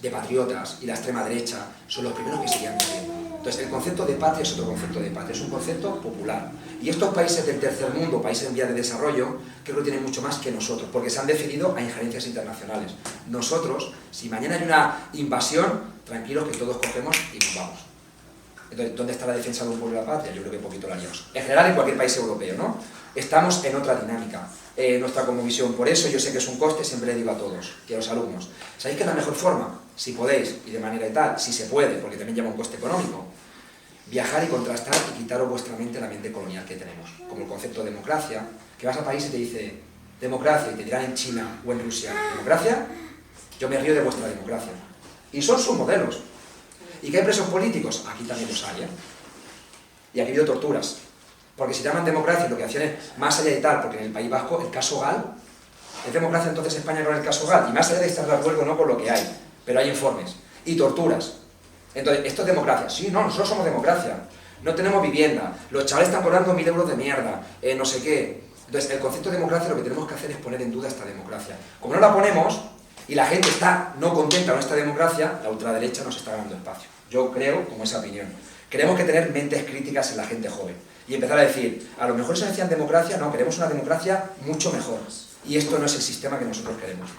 de patriotas y la extrema derecha, son los primeros que se irían corriendo. Entonces, el concepto de patria es otro concepto de patria, es un concepto popular. Y estos países del tercer mundo, países en vías de desarrollo, creo que tienen mucho más que nosotros, porque se han decidido a injerencias internacionales. Nosotros, si mañana hay una invasión, tranquilos que todos cogemos y nos vamos. Entonces, ¿dónde está la defensa de un pueblo y la patria? Yo creo que poquito la liamos. En general, en cualquier país europeo, ¿no? Estamos en otra dinámica, nuestra cosmovisión. Por eso yo sé que es un coste, siempre le digo a todos, y a los alumnos. ¿Sabéis que es la mejor forma? Si podéis, y de manera tal, si se puede, porque también lleva un coste económico, viajar y contrastar y quitaros vuestra mente la mente colonial que tenemos. Como el concepto de democracia, que vas a países y te dice democracia, y te dirán en China o en Rusia, ¿democracia? Yo me río de vuestra democracia. Y son sus modelos. ¿Y que hay presos políticos? Aquí también los hay, ¿eh? Y aquí ha habido torturas. Porque si llaman democracia, lo que hacían es, más allá de tal, porque en el País Vasco, el caso Gal, ¿es democracia entonces España con el caso Gal? Y más allá de estar de acuerdo no con lo que hay, pero hay informes. Y torturas. Entonces, ¿esto es democracia? Sí, no, nosotros somos democracia. No tenemos vivienda, los chavales están cobrando 1000 euros de mierda, no sé qué. Entonces, el concepto de democracia lo que tenemos que hacer es poner en duda esta democracia. Como no la ponemos, y la gente está no contenta con esta democracia, la ultraderecha nos está ganando espacio. Yo creo, como esa opinión. Queremos que tener mentes críticas en la gente joven. Y empezar a decir, a lo mejor se decían democracia, no, queremos una democracia mucho mejor. Y esto no es el sistema que nosotros queremos.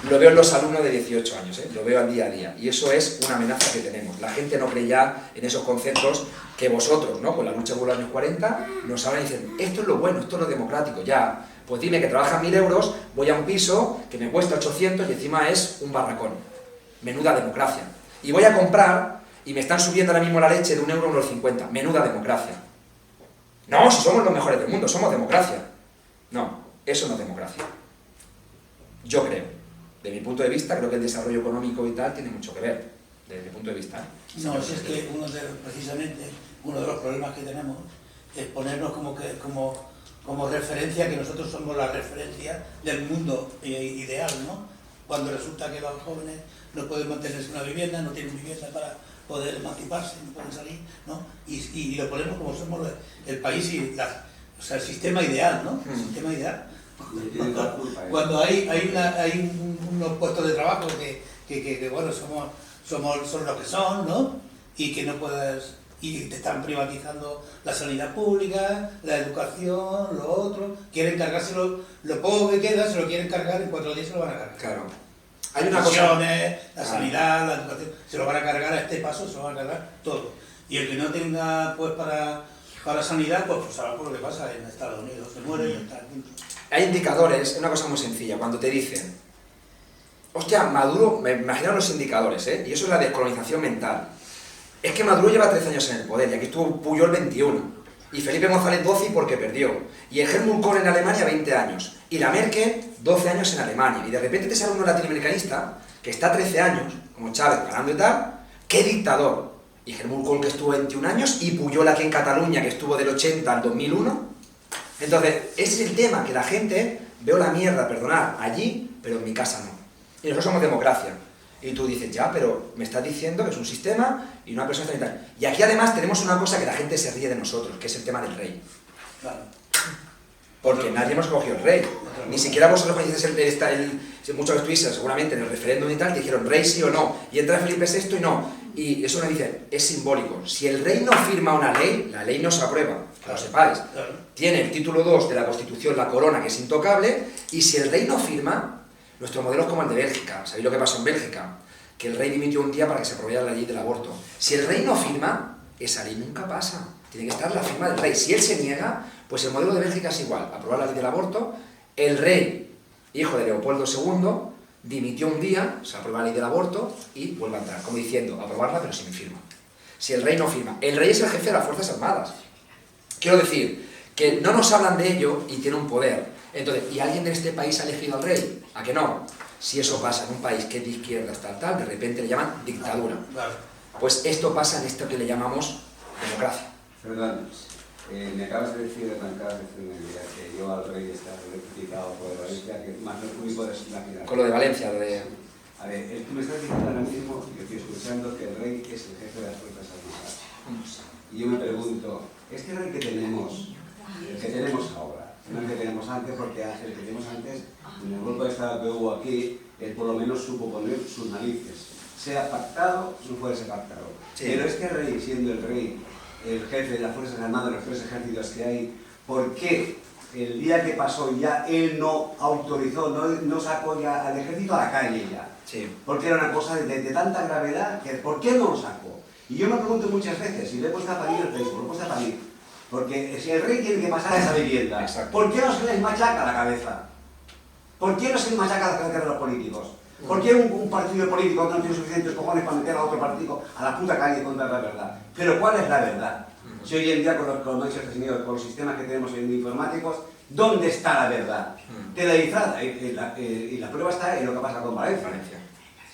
Lo veo en los alumnos de 18 años, lo veo al día a día. Y eso es una amenaza que tenemos. La gente no cree ya en esos conceptos que vosotros, ¿no? Con la lucha por los años 40, nos hablan y dicen, esto es lo bueno, esto es lo democrático, ya. Pues dime que trabajas 1000 euros, voy a un piso que me cuesta 800 y encima es un barracón. Menuda democracia. Y voy a comprar y me están subiendo ahora mismo la leche de 1 euro a 1,50 €. Menuda democracia. No, si somos los mejores del mundo, somos democracia. No, eso no es democracia. Yo creo. De mi punto de vista, creo que el desarrollo económico y tal tiene mucho que ver. Desde mi punto de vista. No, si es que precisamente uno de los problemas que tenemos es ponernos como referencia, que nosotros somos la referencia del mundo ideal, ¿no? Cuando resulta que los jóvenes no pueden mantenerse una vivienda, no tienen vivienda para poder emanciparse, no pueden salir, ¿no? Y lo ponemos como somos el país y o sea, el sistema ideal, ¿no? El sistema ideal. Cuando hay unos puestos de trabajo que bueno, son lo que son, ¿no? Y que no puedes, y te están privatizando la sanidad pública, la educación, lo otro, quieren cargárselo, lo poco que queda se lo quieren cargar, en 4 días se lo van a cargar. Claro. Hay una cosa... La sanidad, la educación, se lo van a cargar a este paso, se lo van a cargar todo. Y el que no tenga, pues, para sanidad, pues sabrá por lo que pasa en Estados Unidos, se muere y está. Hay indicadores, una cosa muy sencilla, cuando te dicen, hostia, Maduro, me imagino los indicadores, y eso es la descolonización mental. Es que Maduro lleva 13 años en el poder, y aquí estuvo Puyol 21, y Felipe González 12 porque perdió, y el Helmut Kohl en Alemania 20 años, y la Merkel 12 años en Alemania, y de repente te sale uno latinoamericanista que está 13 años, como Chávez, ganando y tal, ¡qué dictador! Y Helmut Kohl que estuvo 21 años, y Puyol aquí en Cataluña que estuvo del 80 al 2001. Entonces, ese es el tema, que la gente, veo la mierda, perdonad, allí, pero en mi casa no. Y nosotros somos democracia. Y tú dices, ya, pero me estás diciendo que es un sistema y una persona está tal. Y aquí además tenemos una cosa que la gente se ríe de nosotros, que es el tema del rey. Claro. Porque nadie hemos cogido el rey. Ni siquiera vosotros cuando dices muchos que estuvisteis seguramente en el referéndum y tal, te dijeron rey sí o no. Y entra Felipe VI y no. Y eso me dice, es simbólico. Si el rey no firma una ley, la ley no se aprueba, que lo sepáis. Tiene el título 2 de la Constitución, la corona, que es intocable, y si el rey no firma, nuestro modelo es como el de Bélgica. ¿Sabéis lo que pasó en Bélgica? Que el rey dimitió un día para que se aprobara la ley del aborto. Si el rey no firma, esa ley nunca pasa. Tiene que estar la firma del rey. Si él se niega, Pues el modelo de Bélgica es igual, aprobar la ley del aborto, el rey, hijo de Leopoldo II, dimitió un día, se aprueba la ley del aborto y vuelve a entrar, como diciendo, aprobarla pero sin firma. Si el rey no firma, el rey es el jefe de las Fuerzas Armadas. Quiero decir, que no nos hablan de ello y tiene un poder. Entonces, ¿y alguien de este país ha elegido al rey? ¿A que no? Si eso pasa en un país que es de izquierdas, tal, de repente le llaman dictadura. Pues esto pasa en esto que le llamamos democracia. Perdón, me acabas de decir, que yo al rey está criticado por Valencia, que más no muy puedes imaginar. Con lo de Valencia, lo de... A ver, tú me estás diciendo ahora mismo, yo estoy escuchando que el rey es el jefe de las Fuerzas Armadas. Y yo me pregunto, este rey que tenemos, el que tenemos ahora, no el que tenemos antes, porque el que tenemos antes, en el golpe de Estado que hubo aquí, él por lo menos supo poner sus narices. Sea pactado, no puede ser pactado. Sí. Pero este rey, siendo el rey, el jefe de las Fuerzas Armadas, los 3 ejércitos que hay, ¿por qué el día que pasó ya él no autorizó, no sacó ya al ejército a la calle ya? Sí. Porque era una cosa de tanta gravedad que ¿por qué no lo sacó? Y yo me pregunto muchas veces, y le he puesto a parir el Facebook, lo he puesto a parir, porque si el rey tiene que pasar a esa vivienda, ¿por qué no se les machaca la cabeza? ¿Por qué no se les machaca la cabeza a los políticos? ¿Por qué un partido político que no tiene suficientes cojones para meter a otro partido a la puta calle contra la verdad? Pero ¿cuál es la verdad? Si hoy en día, con los sistemas que tenemos informáticos, ¿dónde está la verdad? Te la disfraza, y la prueba está en lo que pasa con Valencia.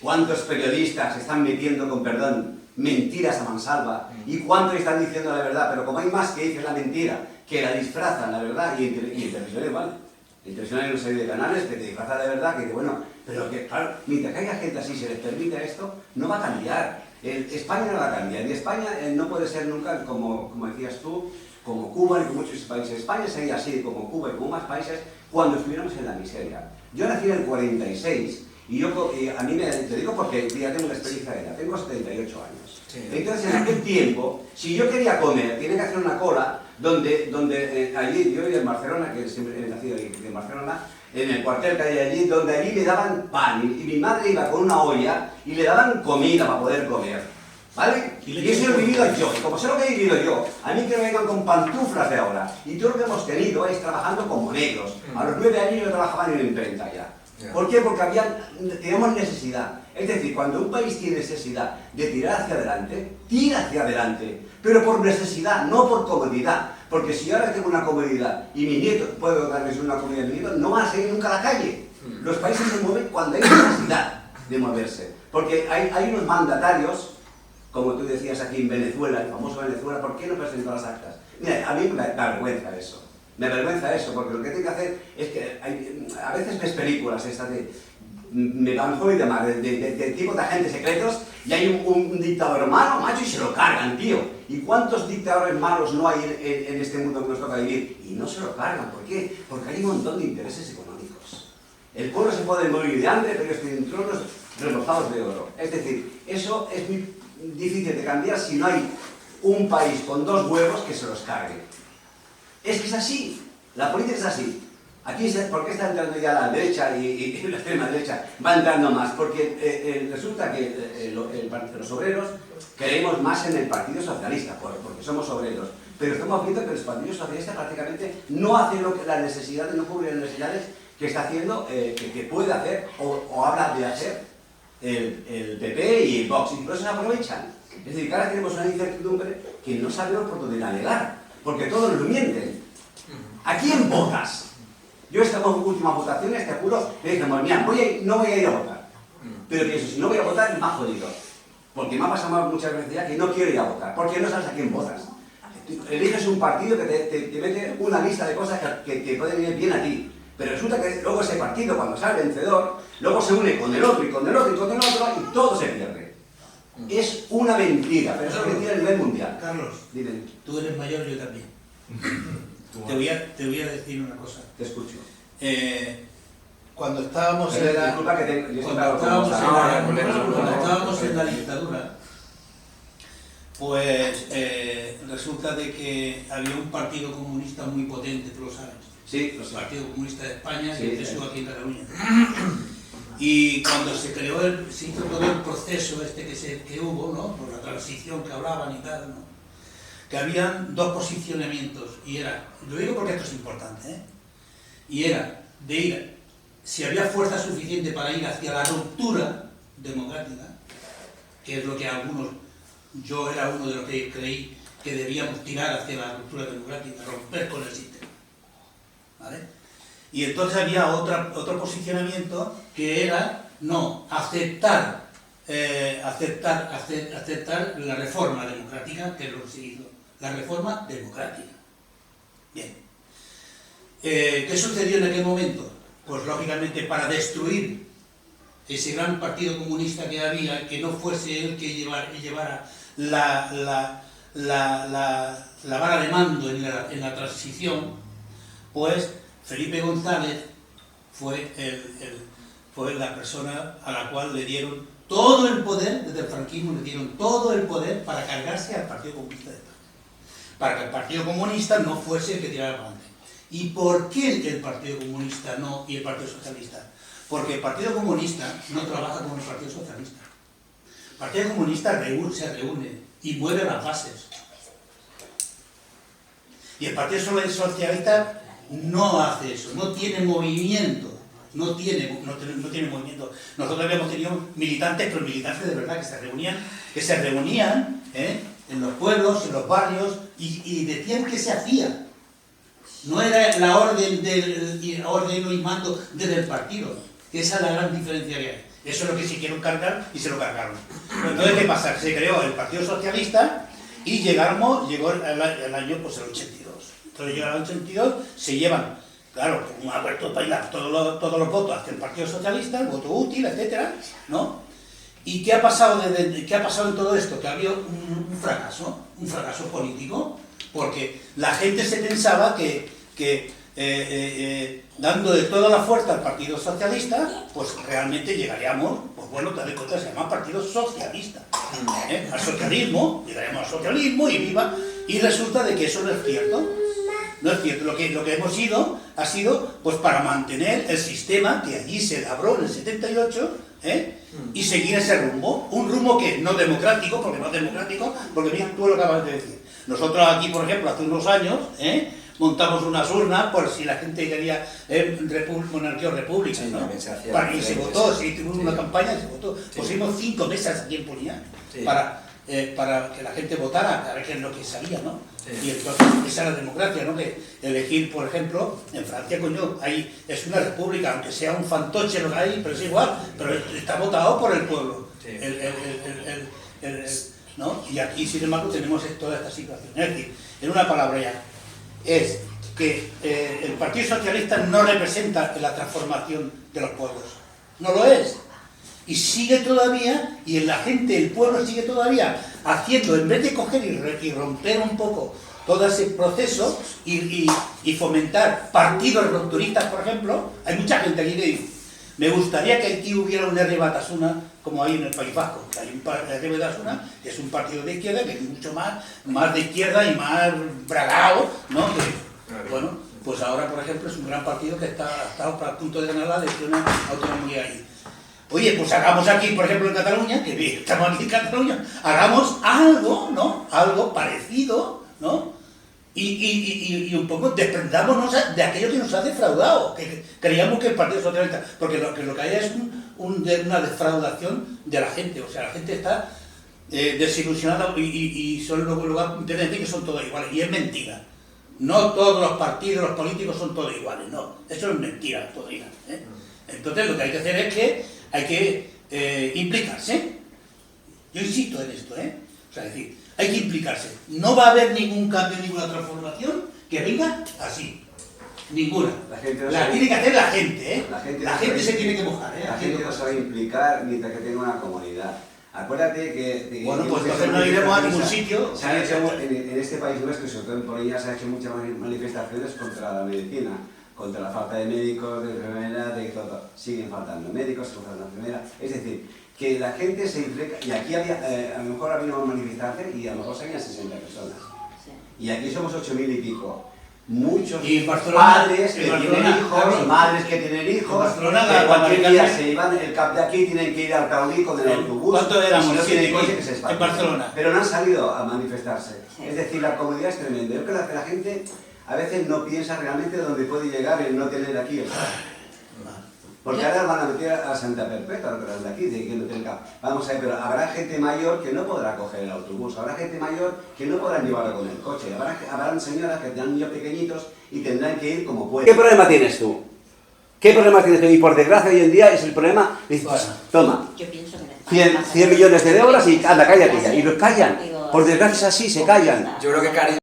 ¿Cuántos periodistas están metiendo, con perdón, mentiras a mansalva? ¿Y cuántos están diciendo la verdad? Pero como hay más que dicen la mentira, que la disfrazan la verdad, y en televisión igual. En televisión hay una serie de canales que te disfrazan la verdad, que bueno, pero que claro, mientras que haya gente así, se les permite esto, no va a cambiar. España no va a cambiar, y España no puede ser nunca, como decías tú, como Cuba y como muchos países. España sería así, como Cuba y como más países, cuando estuviéramos en la miseria. Yo nací en el 46, y a mí te digo porque ya tengo una experiencia de edad, tengo 78 años. Sí. Entonces, en aquel tiempo, si yo quería comer, tenía que hacer una cola, donde allí, yo en Barcelona, que siempre he nacido en Barcelona, en el cuartel que hay allí, donde allí me daban pan, y mi madre iba con una olla y le daban comida para poder comer, ¿vale? Y eso lo he vivido yo, y como sé lo que he vivido yo, a mí que me vengan con pantuflas de ahora, y todo lo que hemos tenido es trabajando como negros. A los 9 años yo trabajaba en una imprenta ya. ¿Por qué? Porque teníamos necesidad. Es decir, cuando un país tiene necesidad de tirar hacia adelante, tira hacia adelante, pero por necesidad, no por comodidad. Porque si yo ahora tengo una comodidad y mi nieto, puedo darles una comodidad a mi nieto, no van a seguir nunca a la calle. Los países se mueven cuando hay necesidad de moverse. Porque hay unos mandatarios, como tú decías aquí en Venezuela, el famoso Venezuela, ¿por qué no presentó las actas? Mira, a mí me da vergüenza eso. Me avergüenza eso, porque lo que tengo que hacer es que a veces ves películas estas me van a llamar de tipo de agentes secretos y hay un dictador malo, macho, y se lo cargan, tío. ¿Y cuántos dictadores malos no hay en este mundo que nos toca vivir? Y no se lo cargan, ¿por qué? Porque hay un montón de intereses económicos. El pueblo se puede morir de hambre, pero ellos tienen tronos remojados de oro. Es decir, eso es muy difícil de cambiar si no hay un país con 2 huevos que se los cargue. Es que es así, la política es así. Aquí, ¿por qué está entrando ya la derecha y la extrema derecha va entrando más? Porque resulta que los obreros creemos más en el Partido Socialista, porque somos obreros. Pero estamos viendo que el Partido Socialista prácticamente no hace las necesidades, no cubre las necesidades que está haciendo, que puede hacer o habla de hacer el PP y el Vox. Y por eso se aprovechan. Es decir, que ahora tenemos una incertidumbre que no sabemos por dónde navegar. Porque todos nos mienten. ¿A quién votas? Yo estas últimas votaciones, te juro, le dije, mira, no voy a ir a votar. Pero pienso, si no voy a votar, más jodido. Porque me ha pasado muchas veces ya que no quiero ir a votar. Porque no sabes a quién votas. Eliges un partido que te mete una lista de cosas que pueden ir bien a ti. Pero resulta que luego ese partido, cuando sale vencedor, luego se une con el otro y con el otro y con el otro y todo se pierde. Es una mentira, pero es una mentira a nivel mundial. Carlos, dime. Tú eres mayor, yo también. Te voy a decir una cosa. Te escucho. Cuando estábamos en la... Disculpa que te... Cuando estábamos en la dictadura, pues resulta de que había un partido comunista muy potente, tú lo sabes. Sí, el Partido Comunista de España, sí, y el PSOE aquí en Cataluña. Y cuando se hizo todo el proceso que hubo, ¿no? Por la transición que hablaban y tal, ¿no? que habían dos posicionamientos, y era, lo digo porque esto es importante, y era de ir, si había fuerza suficiente para ir hacia la ruptura democrática, que es lo que algunos, yo era uno de los que creí que debíamos tirar hacia la ruptura democrática, romper con el sistema, ¿vale? Y entonces había otro posicionamiento que era, no, aceptar la reforma democrática, que es lo que se hizo, la reforma democrática. Bien. ¿Qué sucedió en aquel momento? Pues lógicamente para destruir ese gran partido comunista que había, que no fuese él que llevara la vara de mando en la transición, pues Felipe González fue la persona a la cual le dieron todo el poder, desde el franquismo le dieron todo el poder para cargarse al Partido Comunista de España, para que el Partido Comunista no fuese el que tirara para adelante. ¿Y por qué el Partido Comunista no y el Partido Socialista? Porque el Partido Comunista no trabaja como el Partido Socialista. El Partido Comunista se reúne y mueve las bases. Y el Partido Socialista no hace eso, no tiene movimiento. No tiene movimiento. Nosotros habíamos tenido militantes, pero militantes de verdad, que se reunían en los pueblos, en los barrios, y decían que se hacía. No era la orden y mando desde el partido. Esa es la gran diferencia que hay. Eso es lo que se quieren cargar y se lo cargaron. Entonces, ¿qué pasa? Se creó el Partido Socialista y llegó el año pues, el 82. Entonces, llegó el 82, se llevan, claro, como ha vuelto a bailar todos los votos hacia el Partido Socialista, el voto útil, etcétera, ¿no? ¿Y qué ha pasado en todo esto? Que había un fracaso político, porque la gente se pensaba que dando de toda la fuerza al Partido Socialista, pues realmente llegaríamos, pues bueno, tal y cual se llama Partido Socialista, al socialismo, llegaríamos al socialismo y viva, y resulta de que eso no es cierto. No es cierto, lo que hemos ido ha sido pues para mantener el sistema que allí se labró en el 78, y seguir ese rumbo, un rumbo que no democrático, porque bien tú lo acabas de decir. Nosotros aquí, por ejemplo, hace unos años, montamos unas urnas por si la gente quería monarquía o república, sí, ¿no? Y se votó, sí, tuvimos una campaña y se votó. Pusimos 5 mesas aquí en Poliñá, sí, para que la gente votara, a ver qué es lo que salía, ¿no? Sí. Y entonces esa es la democracia, ¿no? Que elegir, por ejemplo, en Francia, coño, ahí es una república, aunque sea un fantoche lo que hay, pero es igual, pero está votado por el pueblo. Sí. ¿No? Y aquí, sin embargo, tenemos toda esta situación. Es decir, en una palabra ya, es que el Partido Socialista no representa la transformación de los pueblos. No lo es. Y sigue todavía, y la gente, el pueblo sigue todavía haciendo, en vez de coger y romper un poco todo ese proceso y fomentar partidos rupturistas, por ejemplo, hay mucha gente aquí que dice, me gustaría que aquí hubiera un R. Batasuna como hay en el País Vasco. Hay un R. Batasuna que es un partido de izquierda que es mucho más de izquierda y más bragado, ¿no? Bueno, pues ahora, por ejemplo, es un gran partido que está a punto de ganar la elección autonómica ahí. Oye, pues hagamos aquí, por ejemplo, en Cataluña, que estamos aquí en Cataluña, hagamos algo, ¿no? Algo parecido, ¿no? Y un poco desprendámonos de aquello que nos ha defraudado, que creíamos que el Partido Socialista, porque lo que hay es una defraudación de la gente, o sea, la gente está desilusionada y son empiezan a decir que son todos iguales, y es mentira. No todos los partidos, los políticos son todos iguales, no, eso es mentira todavía. Entonces lo que hay que hacer es que hay que implicarse. Yo insisto en esto, o sea, es decir, hay que implicarse. No va a haber ningún cambio, ninguna transformación que venga así. Ninguna. La tiene que hacer la gente, La gente se tiene que mojar, La gente no se va a implicar mientras que tenga una comunidad. Acuérdate que bueno, pues entonces no iremos a ningún sitio. Se han hecho, en este país nuestro, sobre todo en Poliña, se han hecho muchas manifestaciones contra la medicina, contra la falta de médicos, de enfermeras, de todo. Siguen faltando médicos, faltando enfermeras. Es decir, que la gente se implica, y aquí había, a lo mejor había una manifestación y a lo mejor salían 60 personas. Y aquí somos 8.000 y pico. muchos Y en Barcelona, padres que en tienen Barcelona, hijos, Carlos, madres que tienen hijos, en Barcelona, que la cualquier día americana- se llevan el cap de aquí, tienen que ir al Caudí con el autobús. ¿Cuánto éramos? y si no tienen 7.000 coche, que se en espanten. Barcelona. Pero no han salido a manifestarse. Sí. Es decir, la comodidad es tremenda. Yo creo que la gente a veces no piensa realmente dónde puede llegar el no tener aquí el cap. Porque ahora van a meter a Santa Perpetua, los de aquí, de que no tienen cap. Vamos a ver, pero habrá gente mayor que no podrá coger el autobús, habrá gente mayor que no podrán llevarlo con el coche, habrán señoras que tendrán niños pequeñitos y tendrán que ir como pueden. ¿Qué problema tienes tú? ¿Qué problema tienes tú? Y por desgracia hoy en día es el problema, dices, Bueno. toma, Yo pienso que en España 100 millones de euros y anda, cállate ya. Y los callan. Por desgracia es así, se callan. Yo creo que Cari